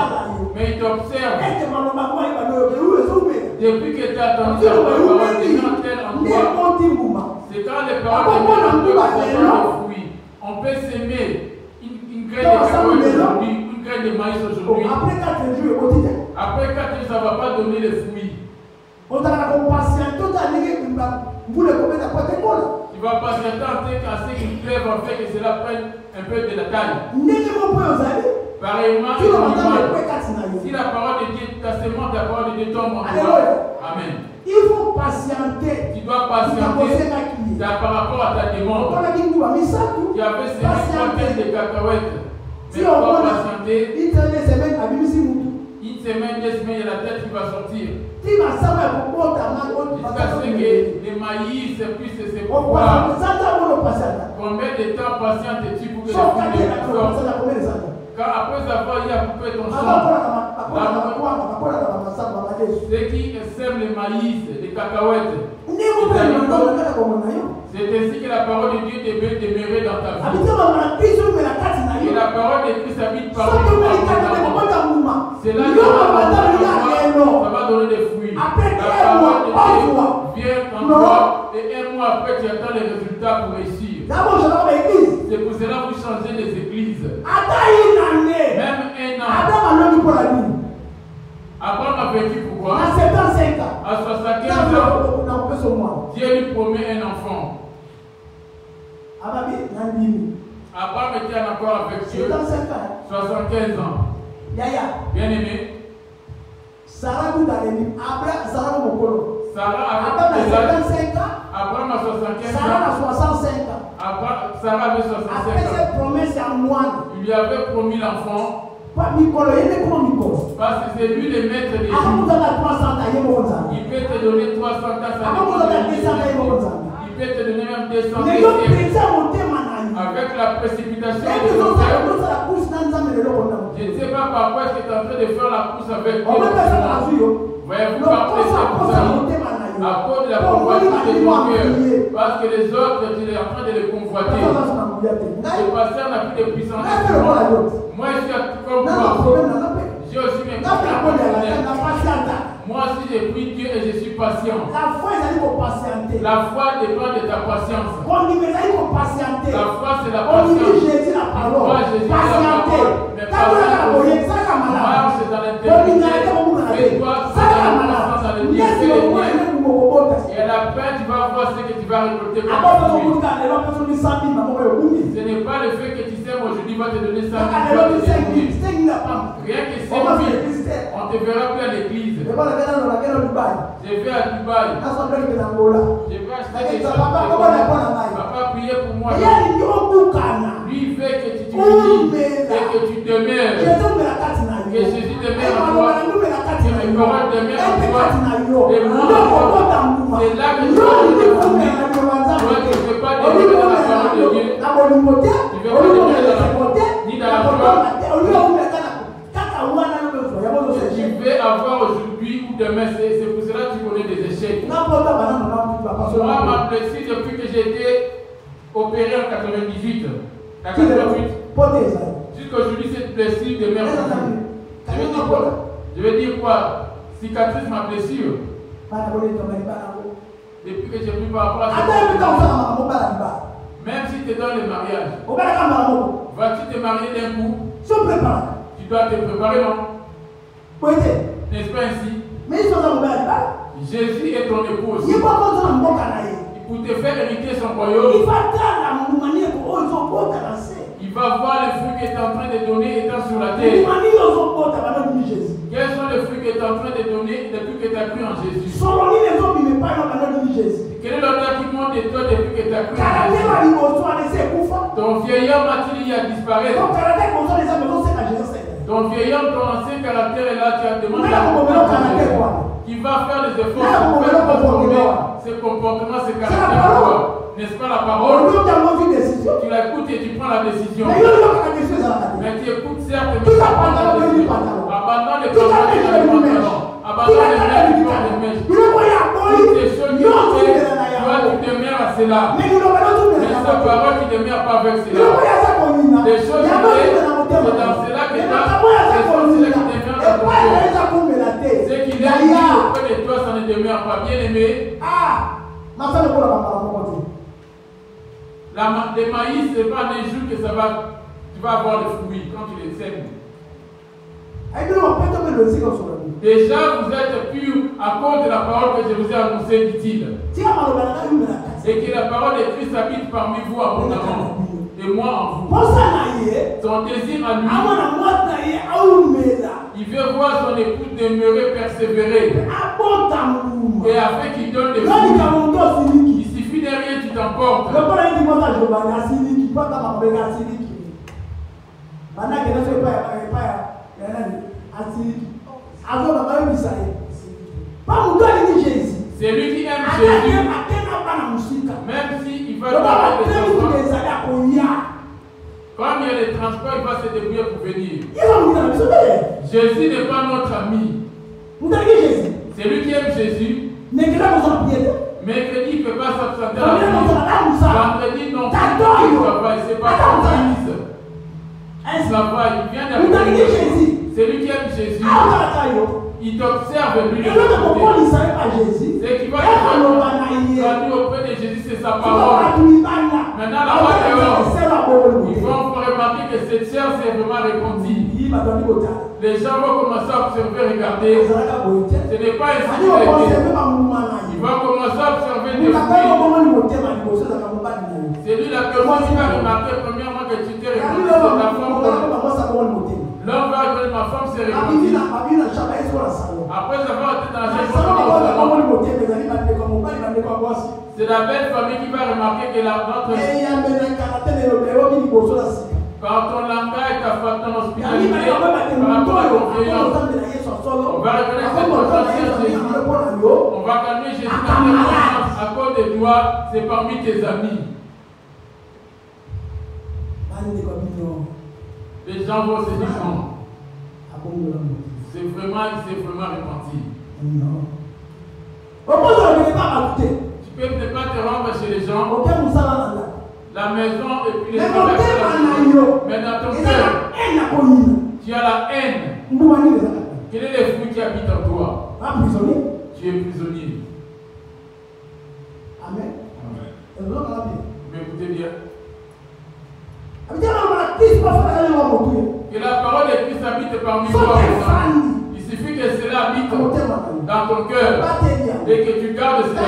Mais il t'observe. Depuis que tu as entendu la parole de Dieu en toi, c'est quand les paroles de Dieu en toi fruits. On peut s'aimer une graine de cacahuète aujourd'hui, une graine de maïs aujourd'hui. Après 4 jours, ça ne va pas donner les fruits. Tu vas patienter à ce qu'il pleuve en fait que cela prenne un peu de la taille. Pareillement, si la parole de Dieu, ta sémence, la parole de Dieu tombe en toi. Amen. Il faut Tu dois patienter par rapport à ta demande. Tu avais semé 3 tonnes de cacahuètes. Mais tu dois patienter. Une semaine, 2 semaines, il y a la tête qui va sortir. Jusqu'à ce que les maïs puissent se pouvoir. Combien de temps patientes-tu pour que les fruits sortent? Car après avoir eu à couper ton champ, ceux qui sèment les maïs, les cacahuètes, c'est ainsi que la parole de Dieu devait demeurer dans ta vie. Et la parole de Christ habite parmi nous. C'est là que ça va donner des fruits. La parole de Dieu vient en toi et un mois après tu attends les résultats pour réussir. C'est pour cela que vous changez les églises. Même un an. Abraham a vécu pourquoi? À 75 ans, Dieu lui promet un enfant. Abraham était en accord avec Dieu. 75 ans. Bien aimé. Sarah avait Abraham a 75 ans. Sarah avait 65 ans. Il lui avait promis l'enfant. Parce que c'est lui le maître des jours. Il peut te donner 300 ans. Il peut te donner même 200 ans. Avec la précipitation de son frère. Je ne sais pas pourquoi est-ce que tu es en train de faire la course avec Dieu. Voyez-vous pas presser pour ça. À cause de la convoitise de ton cœur. Parce que les autres, tu es en train de les convoiter. Le pasteur n'a plus de puissance. Moi, je suis comme toi. J'ai aussi mes problèmes. Moi aussi, j'ai pris Dieu et je suis patient. La foi dépend de ta patience. La foi, c'est la patience. Moi, Jésus, c'est la parole. Mais patience, marche dans l'intégrité. Fais-toi, c'est dans la patience, dans le Dieu, fais les biens. Et à la fin, tu vas voir ce que tu vas récolter comme fruit. Ce n'est pas le fait que tu sèmes aujourd'hui va te donner 100 000 rien que 5 000, on te verra plus à l'église. Je vais à Dubaï. Je vais acheter des choses. Papa priez pour moi. Lui il veut que tu t'humilies et que tu demeures. Que Jésus demeure en toi. Que mes paroles demeurent en toi. Et moi, c'est là que tu vas te trouver. Toi, tu ne veux pas demeurer dans la parole de Dieu. Tu ne veux pas demeurer dans la foi, ni dans la foi. Tu veux avoir aujourd'hui ou demain, c'est pour cela que tu connais des échecs. Moi, ma blessure depuis que j'ai été opéré en 98, jusqu'aujourd'hui, cette blessure demeure. Je vais dire quoi? Cicatrice ma blessure. Depuis que j'ai pris par rapport à ça. Même si tu es dans le mariage, vas-tu te marier d'un coup? Tu dois te préparer, non? N'est-ce pas ainsi? Jésus est ton épouse. Pour te faire hériter son royaume, il va voir les fruits qu'il est en train de donner étant sur la terre. Quels sont les fruits qu'il est en train de donner depuis que tu as cru en Jésus? Quel est l'honneur qui monte de toi depuis que tu as cru en Jésus? Ton vieil homme a-t-il à disparaître? Ton vieil homme, ton ancien caractère est là, tu as demandé qui va faire les efforts pour faire transformer ce comportement, ce caractère. N'est-ce pas la parole? Tu l'écoutes et tu prends la décision. Mais tu écoutes certes, mais tu prends la décision. Abandonne les pantalons dans les pantalons. Abandonne les mèches du corps des mèches. Toutes ces choses qui étaient, toi tu demeures à cela. Mais sa parole qui ne demeure pas avec cela. Les choses qui étaient, c'est dans cela que tu as, c'est dans cela qui demeure dans ton cœur. Ce qui est dit auprès de toi, ça ne demeure pas. Bien aimé. Le maïs, ce n'est pas un jour que tu vas avoir des fruits quand tu les sèmes. Déjà, vous êtes purs à cause de la parole que je vous ai annoncée, dit-il. Et que la parole de Christ habite parmi vous abondamment. Et moi en vous. Son désir à lui, il veut voir son épouse demeurer persévérer. Et afin qu'il donne des fruits, il suffit de rien, tu t'emportes. C'est lui qui aime Jésus, même s'il va parler des enfants. Comme il y a des transports, il va se débrouiller pour venir. Jésus n'est pas notre ami. C'est lui qui aime Jésus. Mercredi, il ne peut pas s'absenter à la l'église. Vendredi, non plus, il travaille. C'est pas son fils. Il travaille, il vient d'arriver. C'est lui qui aime Jésus. Il t'observe, lui, de l'autre côté. C'est qu'il va traduire auprès de Jésus, c'est sa parole. Maintenant, là-bas dehors, ils vont remarquer que cette chair s'est vraiment répandue. Les gens vont commencer à observer, regarder. Ce n'est pas ainsi qu'il est. Ils vont commencer à observer des fruits. C'est lui la personne qui va remarquer premièrement que tu t'es répandu sur ta femme. L'homme va dire ma femme s'est répandue. Après avoir été dans la chambre, c'est la belle famille qui va remarquer que notre par ton langage, ta hospitalité, par rapport à ton confiance, on va reconnaître cette conscience Jésus. On va calmer Jésus dans tes consciences à cause de toi, c'est parmi tes amis. Les gens vont se dire non. C'est vraiment repenti. Tu peux ne pas te rendre chez les gens, la maison et puis les gens. Mais dans ton cœur, tu as la haine. Quel est le fruit qui habite en toi? Tu es prisonnier. Amen. Mais écoutez bien. Que la parole de Christ habite parmi toi. Il suffit que cela habite dans ton cœur et que tu gardes cela.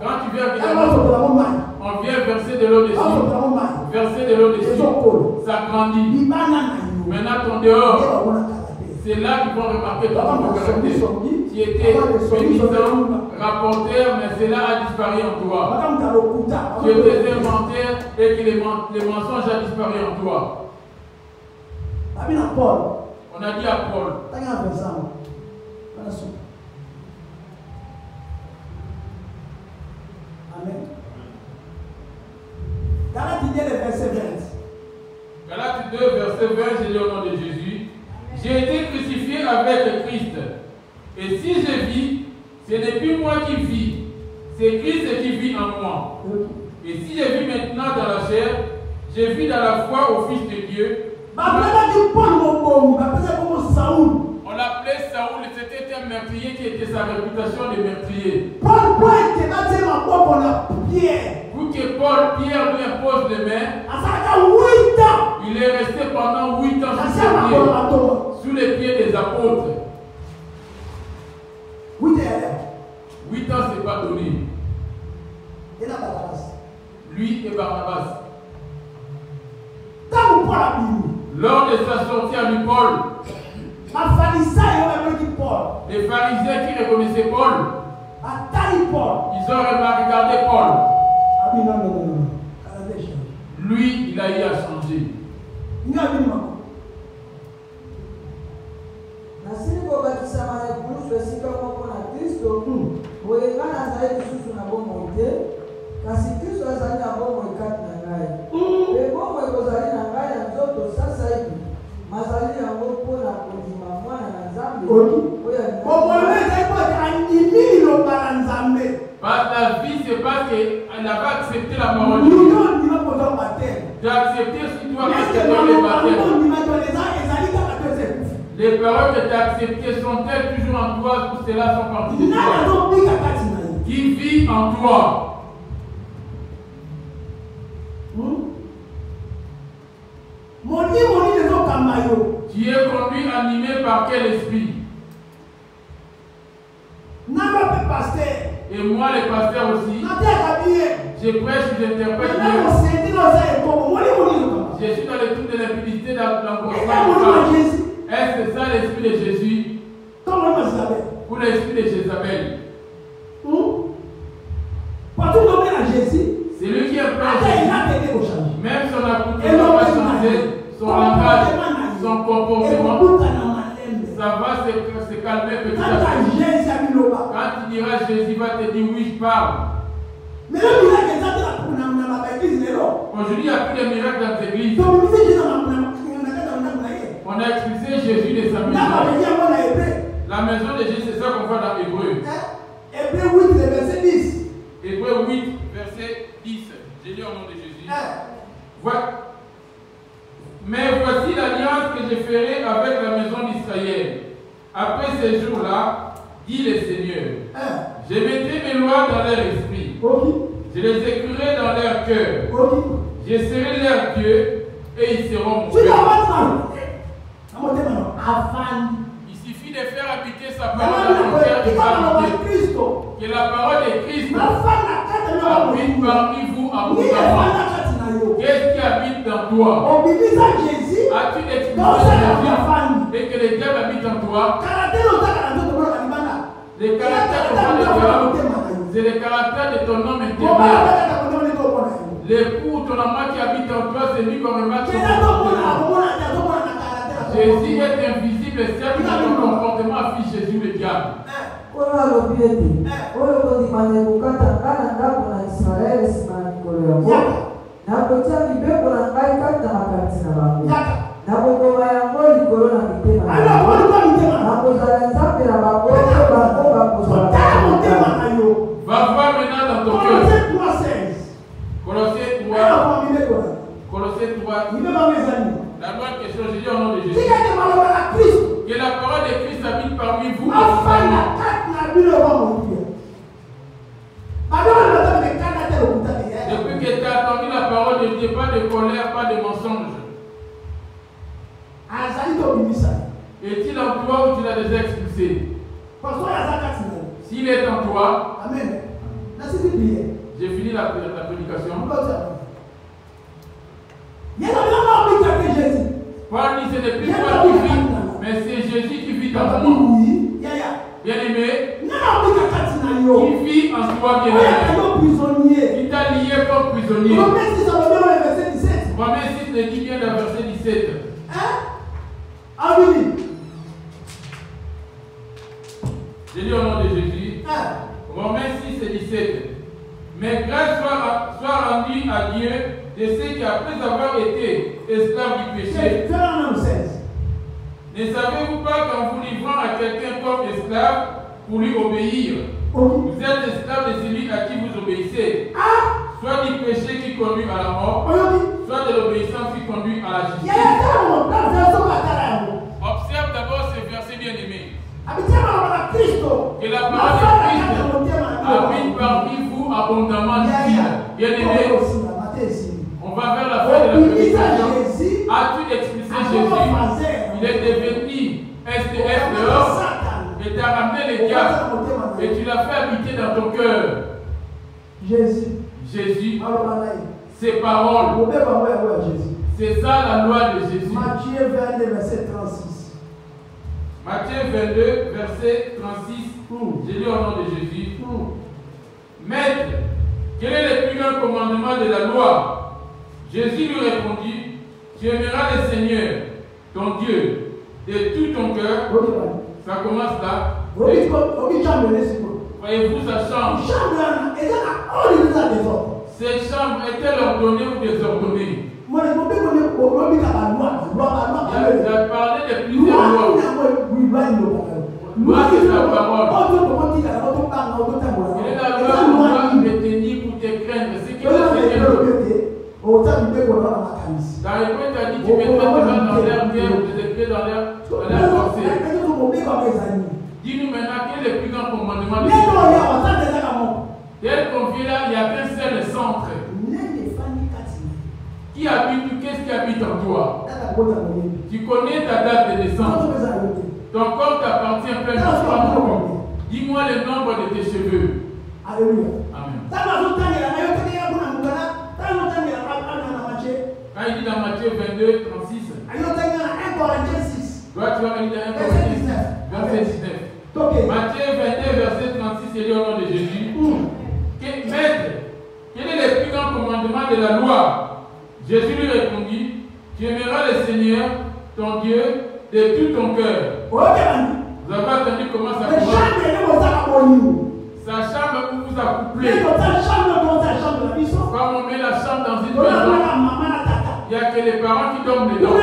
Quand tu viens on vient verser de l'eau dessus. Verser de l'eau dessus. Ça grandit. Maintenant ton dehors, c'est là qu'ils vont remarquer ton caractère. Tu étais bénissant, rapporteur, mais cela a disparu en toi. Tu étais inventeur et que les mensonges ont disparu en toi. On a dit à Paul. Amen. Galates 2, verset 20. Galates 2, verset 20, j'ai dit au nom de Jésus. J'ai été crucifié avec Christ. Et si je vis, ce n'est plus moi qui vis, c'est Christ qui vit en moi. Et si je vis maintenant dans la chair, je vis dans la foi au Fils de Dieu. On l'appelait Saoul, c'était un meurtrier qui était sa réputation de meurtrier. Pour que Paul, Pierre lui impose les mains, il est resté pendant 8 ans sous les pieds des apôtres. 8 ans, c'est pas donné. Lui et Barnabas. Lors de sa sortie à lui, Paul, les pharisiens qui reconnaissaient Paul, ils ont regardé Paul. Lui, il a eu à changer. Kasi Kristo azali na bomoi kati na ngai. Pe bomoi kozali na ngai na nzoto sasa hivi. Mazali yango mpona kondima mwana na Nzambe. Parce que la vie, c'est parce qu'elle n'a pas accepté la parole de Dieu. Tu as accepté sur toi parce que tu as les baptêmes. Les paroles que tu as acceptées sont-elles toujours en toi ou celles-là sont parties de toi? Qui vit en toi? Tu es conduit, animé par quel esprit? Et moi, les pasteurs aussi, je prêche, j'interprète. Je suis dans le truc de l'impudicité, dans l'encouragement. Est-ce que ça l'esprit de Jésus? Ou l'esprit de Jézabel? comportement, ça va se calmer petit à petit. Quand tu diras Jésus va te dire oui, je parle. Aujourd'hui, il n'y a plus de miracles dans les églises. On a expulsé Jésus de sa maison. La maison de Jésus, c'est ça qu'on voit dans Hébreu. Hébreu 8, verset 10. Hébreu 8, verset 10. J'ai lu au nom de Jésus. Voilà. Mais voici l'alliance que je ferai avec la maison d'Israël. Après ces jours-là, dit le Seigneur, je mettrai mes lois dans leur esprit. Je les écrirai dans leur cœur. Je serai leur Dieu et ils seront mon peuple. Il suffit de faire habiter sa parole dans mon cœur et habiter. Que la parole de Christ habite parmi vous abondamment. Qu'est-ce qui habite dans toi? As-tu l'expulsé de Jésus et que le diable habite en toi? Le caractère c'est le caractère de ton homme intérieur. L'époux, ton amant qui habite en toi, c'est lui qu'on remarque. Jésus est invisible et certes dans ton comportement affiche Jésus le diable. Va voir maintenant dans ton cœur. Colossiens 3. Colossiens 3. La bonne question, j'ai dit au nom de Jésus. Que la parole de Christ habite parmi vous. Depuis que tu as entendu la parole de Dieu, pas de colère, pas de mensonge. Est-il en toi ou tu l'as déjà expulsé? S'il est en toi, Amen. J'ai fini la prédication. Paul dit ce n'est plus toi qui vis, mais c'est Jésus qui vit dans toi. Bien-aimé, qui vit en toi, bien-aimé. Il t'a lié comme prisonnier. Romains 6 le dit bien dans le verset 17. J'ai lu au nom de Jésus. Romains 6 et 17. Mais grâce soit rendue à Dieu de ceux qui, après avoir été esclaves du péché, ne savez-vous pas qu'en vous livrant à quelqu'un comme esclave pour lui obéir, vous êtes esclave de celui à qui vous obéissez, soit du péché qui conduit à la mort, soit de l'obéissance qui conduit à la justice. Observe d'abord ce verset bien-aimé. Que la parole de Christ habite parmi vous abondamment, dit-il. Bien-aimé, on va vers la fin de la prédication. As-tu expulsé Jésus? Il est devenu SDF dehors et t'a ramené le diable et tu l'as fait habiter dans ton cœur. Jésus, ses paroles, c'est ça la loi de Jésus. Matthieu 22, verset 36. Matthieu 22, verset 36. J'ai lu au nom de Jésus. Maître, quel est le plus grand commandement de la loi? Jésus lui répondit, tu aimeras le Seigneur, ton Dieu, de tout ton cœur. Ça commence là. Voyez-vous, ça change. Ces chambres étaient ordonnées ou désordonnées? Il a parlé de plusieurs lois. Loi de la parole. Il est la loi pour toi de tenir pour te craindre. C'est que le Seigneur. Dans les points, tu as dit tu mettras tes mains dans l'air bien ou tes pieds dans l'air forcé. Dis-nous maintenant quel est le plus grand commandement de Dieu. Tel qu'on vit là, il n'y a qu'un seul centre. Qui habite ou qu'est-ce qui habite en toi? Tu connais ta date de naissance. Ton corps t'appartient pleinement. Dis-moi le nombre de tes cheveux. Alléluia. Amen. Quand il dit dans Matthieu 22, 36. Toi, tu vas me dire 1 Corinthiens 19. Verset 19. Matthieu 22, verset 36, il dit au nom de Jésus. Maître, quel est le plus grand commandement de la loi? Jésus lui répondit, tu aimeras le Seigneur, ton Dieu, de tout ton cœur. Vous avez entendu comment ça commence? Sa chambre où vous accouplez. Quand on met la chambre dans une maison, il n'y a que les parents qui dorment dedans.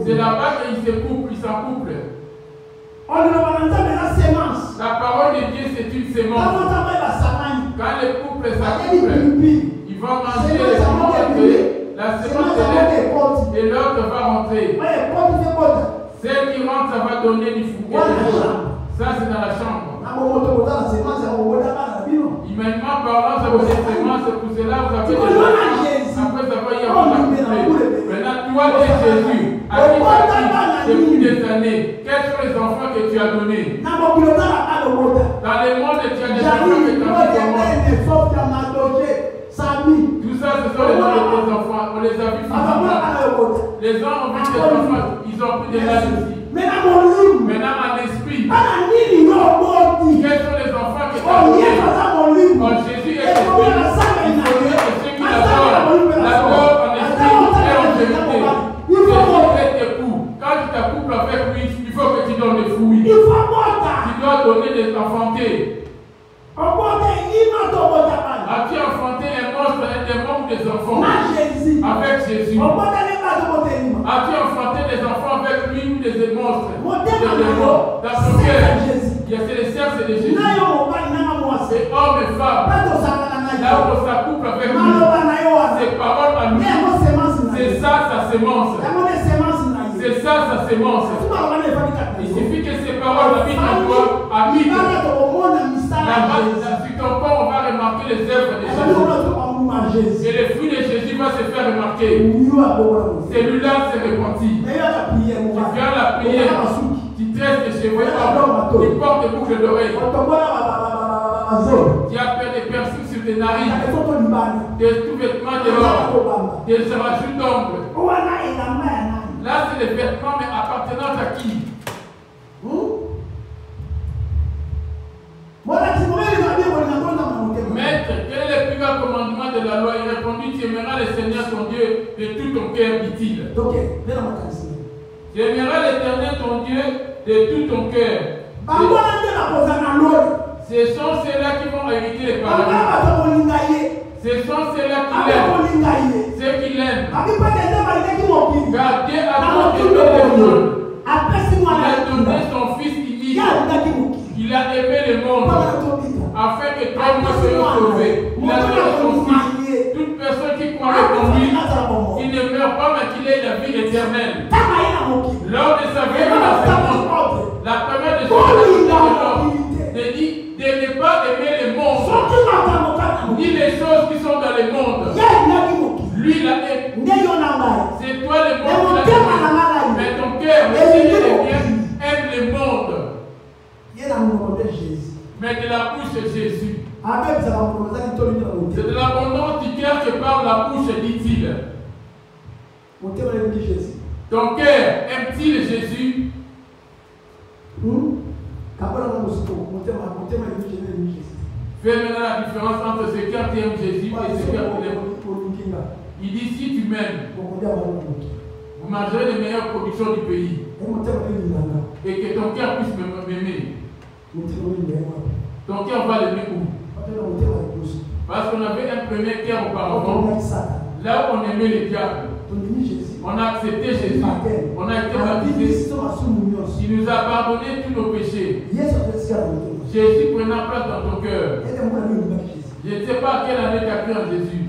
C'est là-bas qu'ils se couplent, ils s'accouplent. La parole de Dieu, c'est une sémence. Quand les couples s'accouplent, ils vont manger les semences. La sémence est et l'autre va rentrer. Celle qui rentre, ça va donner du fouquet. Ça, c'est dans la chambre. Humainement parlant, ça vous est sémence, pour cela vous avez des enfants. Après, ça va y avoir la couple. Maintenant, toi et Jésus, à qui tu as depuis des années, quels sont les enfants que tu as donnés? Dans le monde, tu as des enfants que tu as donnés. Tout ça, ce sont les noms de tes enfants. On les a vus physiquement. Les gens ont vu tes enfants, ils ont pris de l'âge aussi. Maintenant, en esprit, quels sont les enfants que tu as donnés? Quand Jésus est esprit, il faut que ceux qui l'adorent en esprit et en vérité. Jésus est époux. Quand tu t'accouples avec lui, il faut que tu donnes des fruits. Tu dois donner des enfantés. As-tu enfanté un monstre, un démon ou des enfants? Avec Jésus. As-tu enfanté des enfants avec lui ou des monstres? Des démons. Dans ton cœur, c'est les cercles de Jésus. C'est homme et femme. Là où on s'accouple avec lui, ses paroles à lui, c'est ça sa sémence. C'est ça sa sémence. Il suffit que ces paroles habitent en toi, habitent. Là-bas, sur ton corps, on va remarquer les œuvres de Jésus. Et le fruit de Jésus va se faire remarquer. Celui-là s'est repenti. Tu viens à la prière, tu tresses tes cheveux, tu portes des boucles d'oreilles. Tu as fait des piercings sur tes narines, des sous-vêtements dehors, des rajouts d'ongles. Là, c'est des vêtements, mais appartenant à qui? Maître, quel est le plus grand commandement de la loi? Il répondit, tu aimeras le Seigneur ton Dieu de tout ton cœur, dit-il. Tu aimeras l'Éternel ton Dieu de tout ton cœur. Ce sont ceux-là qui vont hériter les paradis. Ce sont ceux-là qui l'aiment. Ceux qui l'aiment. Car Dieu a tant aimé les monde. Il a donné son Fils unique. Il a aimé le monde. Afin que toi et moi soyons sauvés. Il a donné son Fils. Toute personne qui croit en lui, il ne meurt pas, mais qu'il ait la vie éternelle. Lors de sa vie, la première des choses dit de ne pas aimer le monde, ni les choses qui sont dans le monde. Lui, il a aimé. C'est toi le monde qui l'a aimé. Mais ton cœur, le Seigneur des biens, aime le monde. Mais de la bouche de Jésus. C'est de l'abondance du cœur que parle la bouche, dit-il. Ton cœur aime-t-il Jésus? Fais maintenant la différence entre ce cœur qui aime Jésus et ce cœur qui l'aime. Il dit, si tu m'aimes, vous mangerez les meilleures productions du pays. Et que ton cœur puisse m'aimer. Ton cœur va l'aimer où? Parce qu'on avait un premier cœur auparavant. Là où on aimait les diables. On a accepté Jésus. On a été baptisé. Il nous a pardonné tous nos péchés. Jésus prenant place dans ton cœur. Je ne sais pas à quelle année tu as cru en Jésus.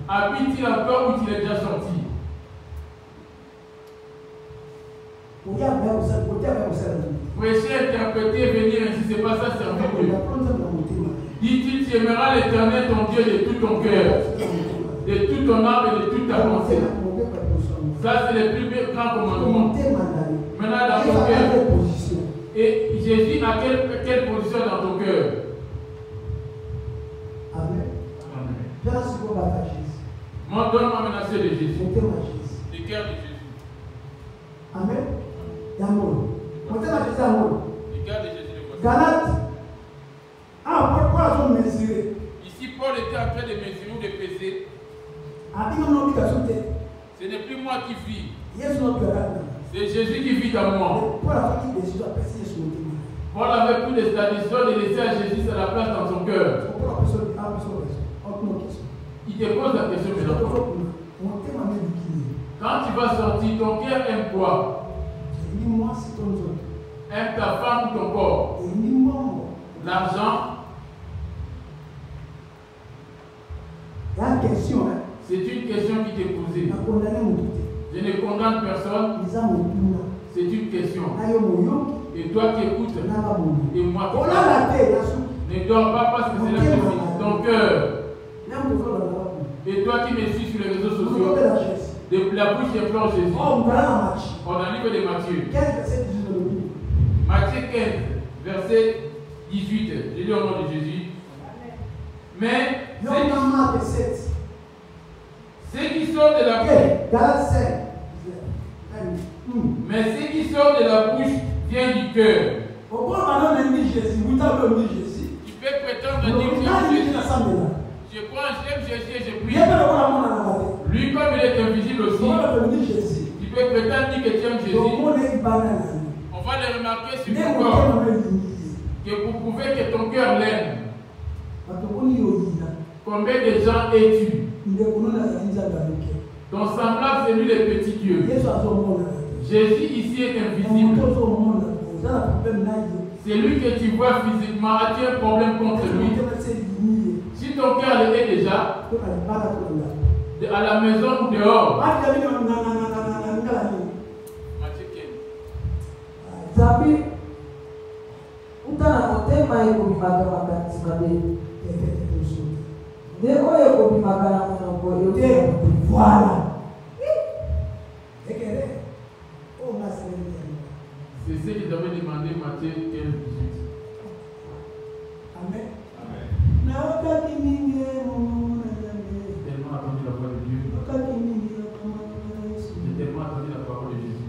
Habite-t-il encore ou tu es déjà sorti? Prêcher, interpréter, venir ainsi, c'est pas ça servir Dieu. Dit-il, tu aimeras l'Éternel ton Dieu de tout ton cœur, de toute ton âme et de toute ta pensée. Ça, c'est le plus grand commandement. Maintenant, dans ton cœur. Et Jésus a quelle position dans ton cœur? Amen. Donne-moi maintenant ceux de Jésus. Le cœur de Jésus. Amen. D'amour. Le cœur de Jésus. Galate. Ah, pourquoi on mesurer? Ici, Paul était en train de mesurer ou de peser. Ce n'est plus moi qui vis. Mais c'est Jésus C'est Jésus qui vit en moi. Paul avait pris les traditions de laisser à Jésus à la place dans son cœur. Il te pose la question maintenant. Quand tu vas sortir, ton cœur aime quoi? Aime ta femme ou ton corps? L'argent? C'est une question qui t'est posée. Je ne condamne personne. C'est une question. Et toi qui écoutes, et moi qui écoute, ne dors pas parce que c'est la question. Ton cœur. Et toi qui me suis sur les réseaux sociaux, de la bouche des plans Jésus. On a lu de Matthieu. Matthieu 15, verset 18. Je lis au nom de Jésus. Mais ceux qui sortent de la bouche. Mais ce qui sort de la bouche vient du cœur. Tu peux prétendre dire que Jésus. Je crois, j'aime Jésus et je prie. Lui, comme il est invisible aussi, tu peux prétendre dire que tu aimes Jésus. On va le remarquer sur ton corps. Que vous pouvez que ton cœur l'aime. Combien de gens es-tu? Ton semblable, c'est lui le petit Dieu. Jésus ici est invisible. C'est lui que tu vois physiquement. As-tu un problème contre lui? Si ton cœur le est déjà, à la maison ou dehors. Voilà. C'est ce qu'ils avaient demandé Matthieu 15, 18. Amen. Tellement attendu la voix de Dieu. J'ai tellement attendu la parole de Jésus.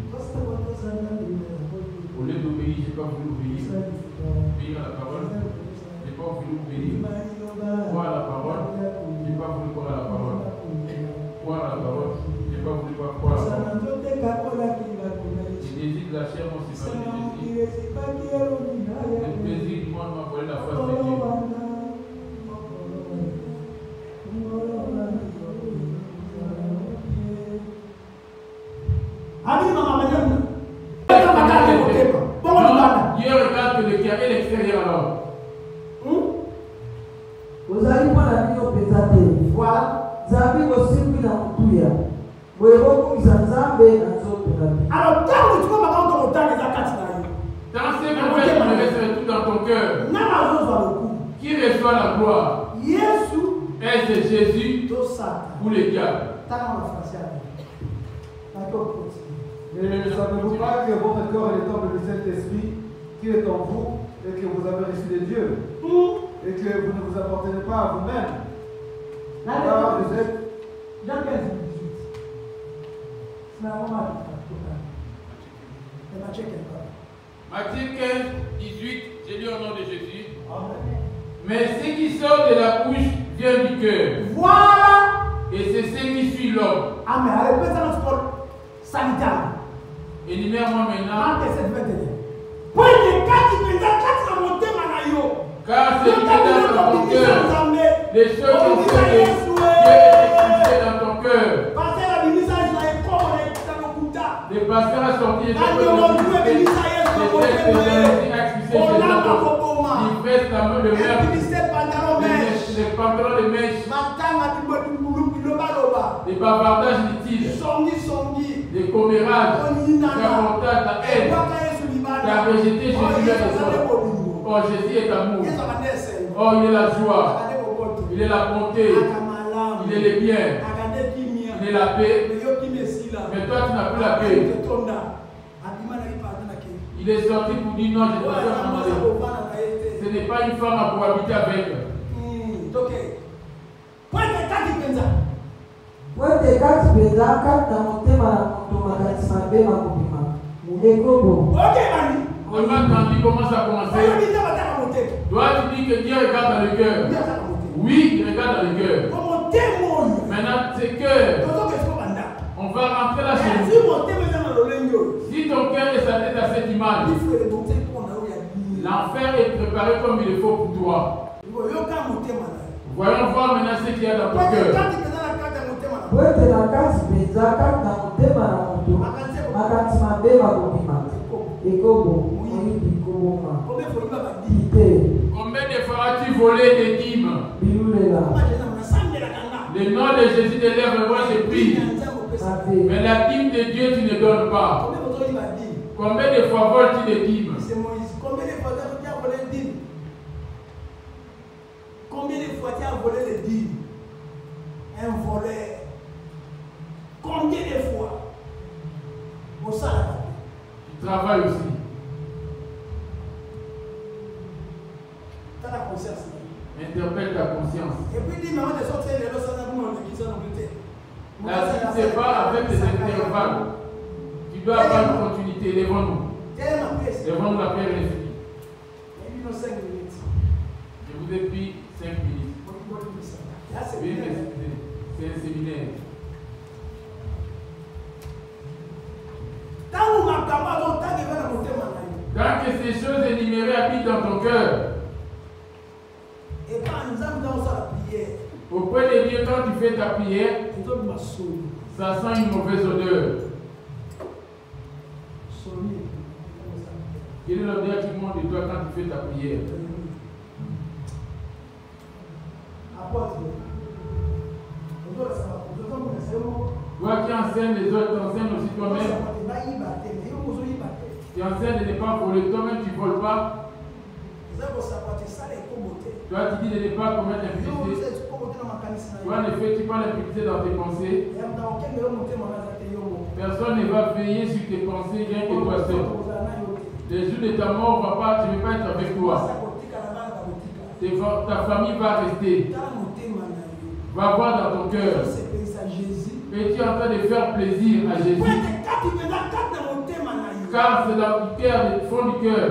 Au lieu d'obéir, je n'ai pas voulu obéir. Obéir à la parole, je n'ai pas voulu obéir. Croire à la parole, je n'ai pas voulu croire à la parole. Croire à la parole, je n'ai pas voulu croire à la parole. Je désire la chair, mon Seigneur, je désire. Le plaisir du monde m'a volé la face de Dieu. Dieu regarde le cœur et l'extérieur alors. Vous allez voir la vie au pétate. Voilà. Zabi osimbi na kutuya. Mwebo kuzanzambe na zote na vie. Alors, tant que tu vas m'attendre au temps des actes là. Dans ce qu'on fait, tu laisses tout dans ton cœur. Qui reçoit la gloire? Est-ce Jésus ou le diable? Ne savez-vous pas que votre corps est le temple du Saint-Esprit qui est en vous et que vous avez reçu de Dieu et que vous ne vous appartenez pas à vous-même? Alors vous êtes. Matthieu 15, 18, j'ai lu au nom de Jésus. Mais ce qui sort de la bouche vient du cœur. Voilà. Et c'est ce qui suit l'homme. Amen. Allez, faites ça dans le sport sanitaire. Énumère-moi maintenant. Car c'est qui est dans ton cœur. Les choses que Dieu est expulsé dans ton cœur. Les pasteurs ont sorti les textes ils baissent la main de mer, les pantalons de mèche, les bavardages inutiles, les commérages, ta montagne, ta haine, ta rejeté Jésus est le Oh, Jésus est amour. Oh, il est la joie, il est la bonté, il est le bien, il est la paix. Mais toi, tu n'as plus la paix. Il est sorti pour dire non, je ne peux pas demander. Ce n'est pas une femme à cohabiter avec. On m'a entendu comment ça a commencé. Dois-tu dire que Dieu regarde dans le cœur? Oui, il regarde dans le cœur. Maintenant, c'est cœur. On va rentrer là chez nous. Si ton cœur est s'attête à cette image, l'enfer est préparé comme il le faut pour toi. Voyons voir maintenant ce qu'il y a dans ton cœur. Combien de fois as-tu volé des dîmes? Le nom de Jésus de lèvres, moi je prie. Mais la dîme de Dieu, tu ne donnes pas. Combien de fois voles-tu des dîmes? Combien de fois tu as volé les dîmes? Combien de fois tu as volé les dîmes? Un voleur. Combien de fois? Au salaire. Tu travailles aussi. Tu as la conscience. Interpelle ta conscience. Et puis dis, maman, tu es sorti de l'eau sans avoir qui sont en Angleterre. Là, si ce n'est pas avec des intervalles, tu dois avoir une continuité. Lèvons-nous. Lèvons-nous la paix infinie. Je vous ai pris 5 minutes. Oui, mais c'est un séminaire. Quand que ces choses énumérées habitent dans ton cœur, auprès de Dieu, quand tu fais ta prière, ça sent une mauvaise odeur. Quelle est l'odeur qui monte de toi quand tu fais ta prière? Toi qui enseignes les autres, tu enseignes aussi toi-même. Tu enseignes de ne pas voler, toi-même tu ne voles pas. Toi tu dis de ne pas commettre l'impudicité. Toi ne fais-tu pas l'impudicité dans tes pensées? Personne ne va veiller sur tes pensées rien que toi seul. Les jours de ta mort, je ne vais pas être avec toi. Ta famille va rester. Va voir dans ton cœur. Et tu es en train de faire plaisir à Jésus. Car c'est dans le cœur, le fond du cœur.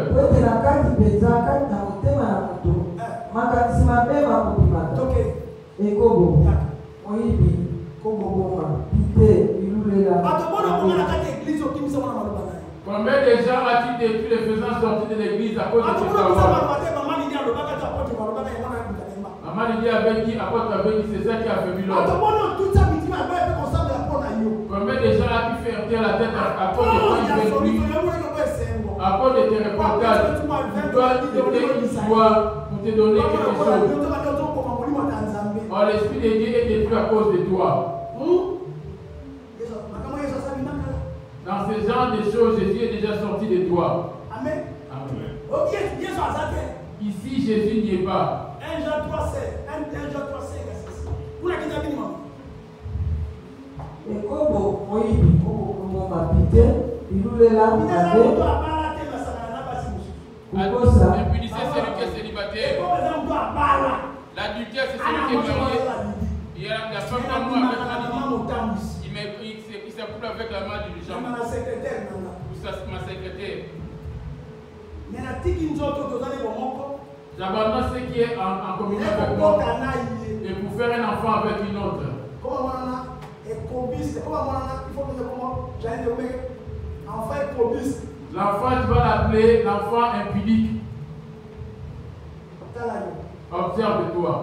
Combien de gens as-tu détruit les faisant sortir de l'église à cause de ce savoir? Maman Lydia avait dit, apôtre avait dit, c'est ça qui a fait l'homme. Combien de gens as-tu fait heurter la tête à cause de toi, à cause de tes reportages? Tu dois te donner une joie pour te donner quelque chose. Oh, l'Esprit de Dieu est détruit à cause de toi. Dans ce genre de choses, Jésus est déjà sorti de toi. Amen. Amen. Ici, Jésus n'y est pas. 1 Jean 3,5. 1 Jean 3,5. Vous l'avez dit, maman. L'impudicité, c'est celui qui est célibataire. L'adultère, c'est celui qui est marié. Il y a la femme d'amour avec la il s'accouple avec la main du jambe. Ma secrétaire. J'abandonne ce qui est en communion avec moi et pour faire un enfant avec une autre. L'enfant, tu vas l'appeler l'enfant impudique. Observe-toi.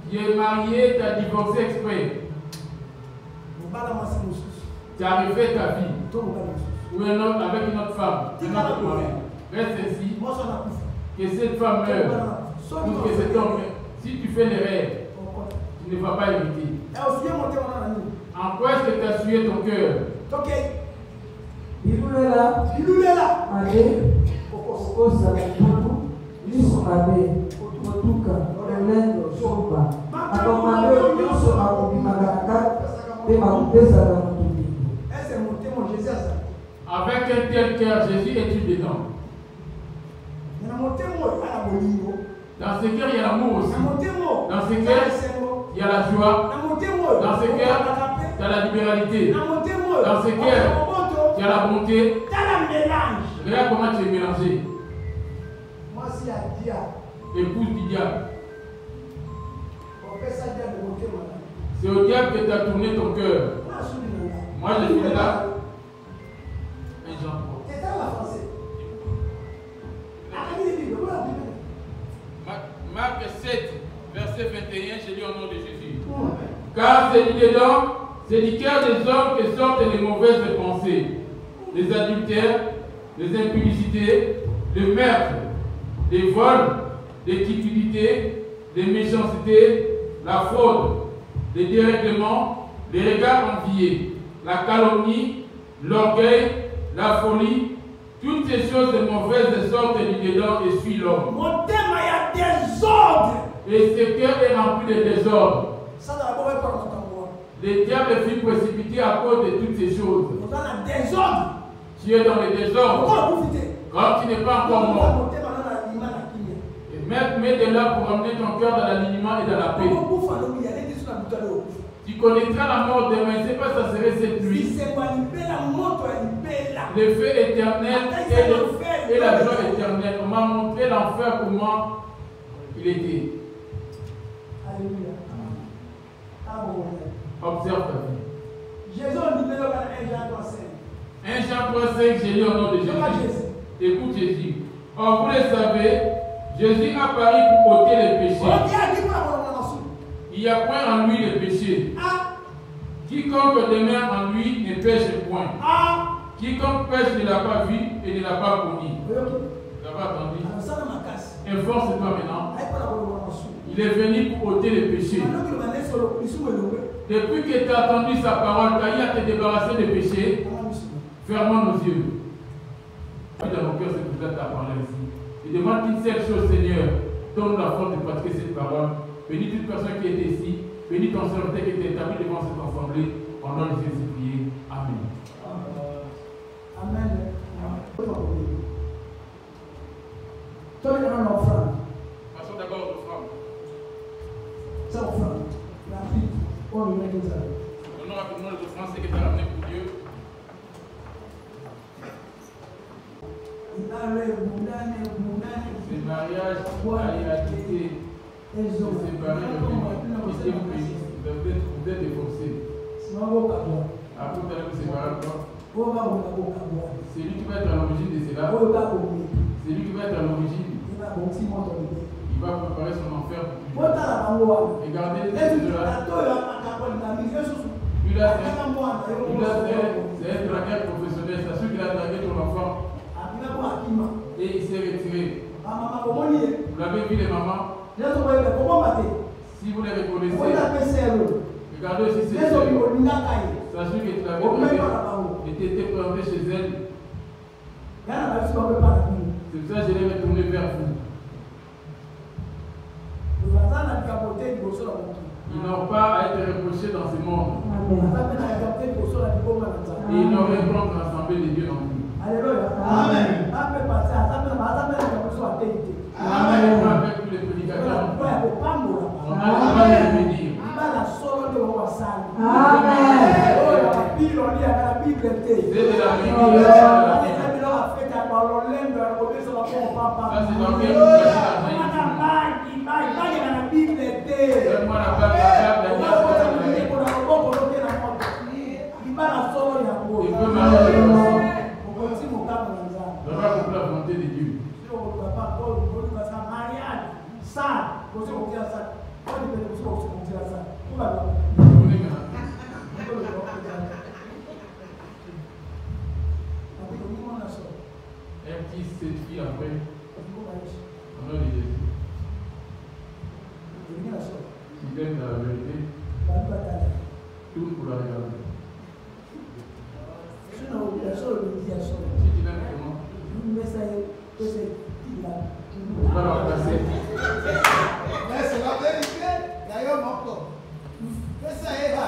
Tu es marié, tu as divorcé exprès. Tu as refait ta vie. Ou un autre avec une autre femme. Un autre mari. Reste ainsi. Que cette femme meure. Ou que cet homme meure. Si tu fais l'erreur, tu ne vas pas éviter. En quoi est-ce que tu as sué ton cœur? Avec un tel cœur, Jésus est-il dedans? Dans ce cœur, il y a l'amour aussi. Dans ce cœur, il y a la joie. Dans ce cœur, il y a la libéralité. Dans ce cœur, il y a la bonté. Regarde comment tu es mélangé. Épouse du diable. C'est au diable que tu as tourné ton cœur. Moi, je finis là. Et Jean 3. C'est ça la français. Marc 7, verset 21, j'ai lu au nom de Jésus. Car c'est du cœur des hommes que sortent les mauvaises pensées, les adultères, les impudicités, les meurtres, les vols, les cupidités, les méchancetés, la fraude, les dérèglements, les regards enviés, la calomnie, l'orgueil, la folie. Toutes ces choses mauvaises sortent du dedans et suivent l'homme. Mon thème, il y a des ordres. Et ce cœur est rempli de désordre. Ça, d'abord, on va parler de Le diable fut précipité à cause de toutes ces choses. on a le désordre. Tu es dans le désordre. Pourquoi profiter? Quand tu n'es pas encore mort. Mets de là pour amener ton cœur dans l'alignement et dans la paix. Tu connaîtras la mort demain. C'est pas ça serait cette nuit. Le feu éternel et la joie éternelle. On m'a montré l'enfer comment il était. Alléluia. Observe ta vie. Jésus dit dans 1 Jean 3:5. 1 Jean 3:5, j'ai lu au nom de Jésus. Écoute Jésus. Or, vous le savez, Jésus a paru pour ôter les péchés. Il n'y a point en lui le péché. Quiconque demeure en lui ne pêche point. Quiconque pêche ne l'a pas vu et ne l'a pas connu. Tu n'as pas entendu? Inforce-toi maintenant. Il est venu pour ôter les péchés. Depuis que tu as entendu sa parole, tu as eu à te débarrasser des péchés. Fermons nos yeux. Dans nos cœurs, c'est pour ta parole ici. Il demande une seule chose, Seigneur. Donne la force de pratiquer cette parole. Bénis toute personne qui est ici. Bénis ton serviteur qui est établi devant cette assemblée. Au nom de Jésus, priez. Amen. Amen. Toi, tu as un offrande. Passons d'abord aux offrandes. C'est offrande. Rapide. On le met comme ça. Donnons rapidement les offrandes, c'est que tu as ramené pour Dieu. Ces mariages à réalité, se séparer de Dieu, vous êtes divorcés. Après, vous allez vous séparer encore. C'est lui qui va être à l'origine de cela. C'est lui qui va être à l'origine. Il va préparer son enfer pour toujours. Regardez ces choses-là. Lui là, c'est un dragueur professionnel. C'est sûr qu'il a dragué ton enfant. Et il s'est retiré. Vous l'avez vu les mamans? Si vous les reconnaissez, regardez aussi c'est sachez que tu l'avais dragué et tu étais présenté chez elle. C'est pour ça que je l'ai retourné vers vous. Ils n'ont pas à être reprochés dans ce monde. Et ils n'auraient pas rassemblé les dieux non plus. Alléluia. Amen. Amen. Avec tous les prédicateurs. On a le droit de le dire. Un petit cette fille après. On a dit il aime la vérité. Tout pour la regarder. Si tu l'aimes comment? On va la remplacer. Mais c'est la vérité. D'ailleurs, mon corps. Que ça est là.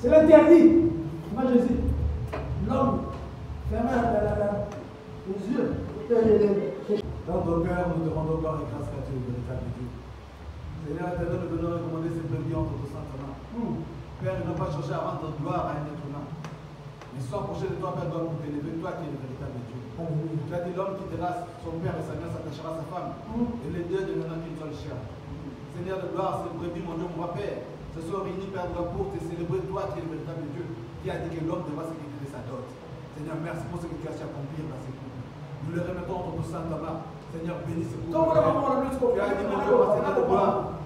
C'est l'interdit. Moi je dis, l'homme ferme les yeux. Dans ton cœur, nous te rendons gloire et grâce à Dieu, véritable Dieu. Seigneur éternel, nous venons recommander ces brebis entre tes saintes mains. Père, ne pas chercher à rendre gloire à un être humain. Mais sois approché de toi, Père, doit pour t'élever, toi qui es le véritable Dieu. Tu as dit l'homme quittera son père et sa mère s'attachera à sa femme. Et les deux deviendront qu'une seule chair. Seigneur de gloire, ces brebis, mon Dieu, mon roi Père, se sont réunis, Père, pour te célébrer, toi qui es le véritable Dieu, qui a dit que l'homme devra se quitter de sa dot. Seigneur, merci pour ce que tu as su accomplir dans ces couples. Nous les remettons entre nos saintes mains. Seigneur, bénis ce couple. Tu as dit, mon Dieu, Seigneur de gloire.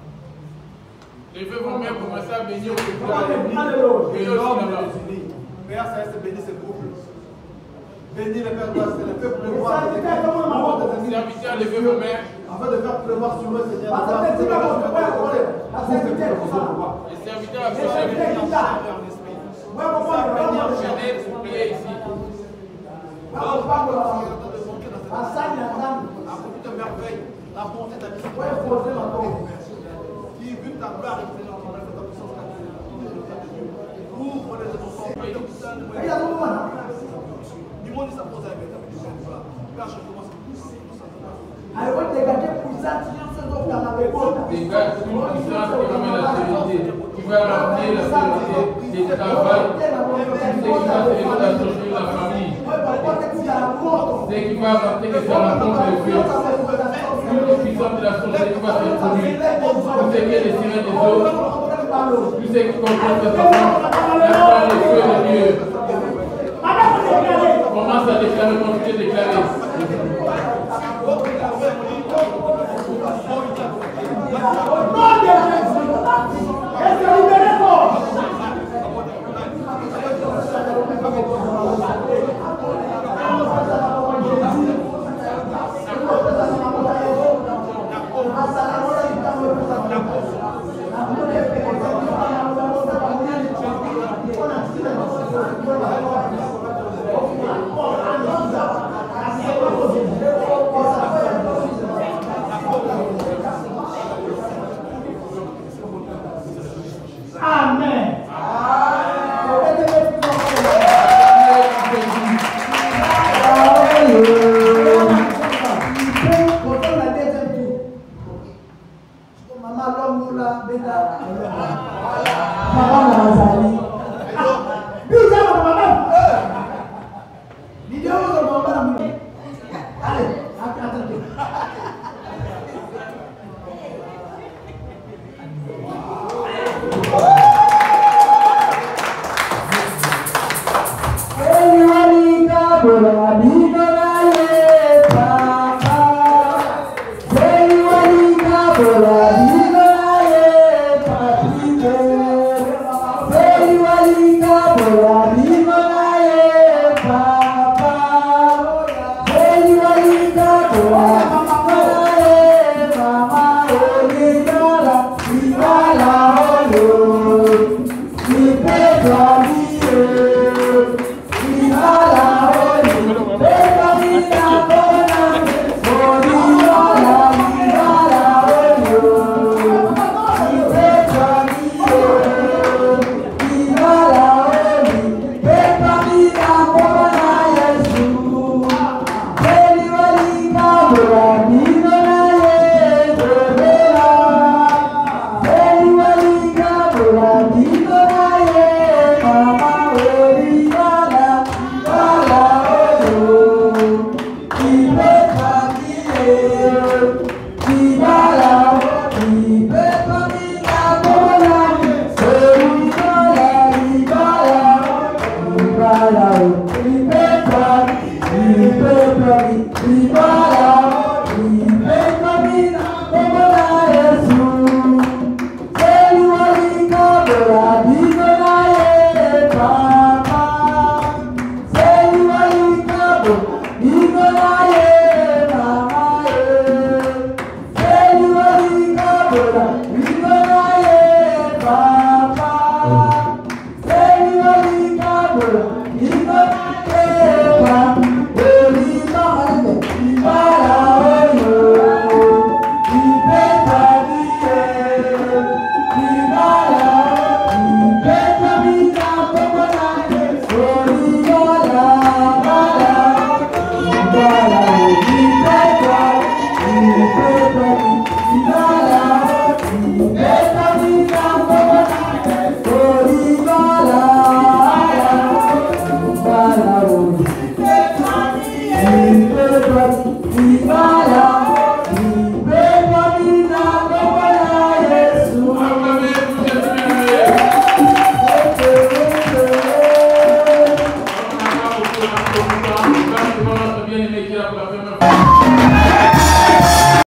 Levez vos mains, commencez à bénir le couple. Et l'homme les unis. Père, ça reste béni ce couple. Bénis le Père, c'est le peuple de voir. Serviteurs, levez vos mains. Afin de faire pleuvoir sur eux, Seigneur. Les serviteurs, approchez-vous. Venez, vous priez ici. La bonté de ta miséricorde. Qui vu ta gloire et Seigneur, qui fait ta puissance, ouvre les enfants. Du monde, ça pose avec ta puissance. Père, je commence à pousser. Dégage toute puissance qui ramène la sérénité, qui va ramener la sérénité du travail, c'est qui va faire la société de la famille, c'est qui va apporter que ça rencontre le feu. Toute la puissance de la société va se produire. Tout ce qui est les sirènes des autres, tout ce qui comporte les enfants, la le feu de Dieu. Commence à déclarer, continue de déclarer. Por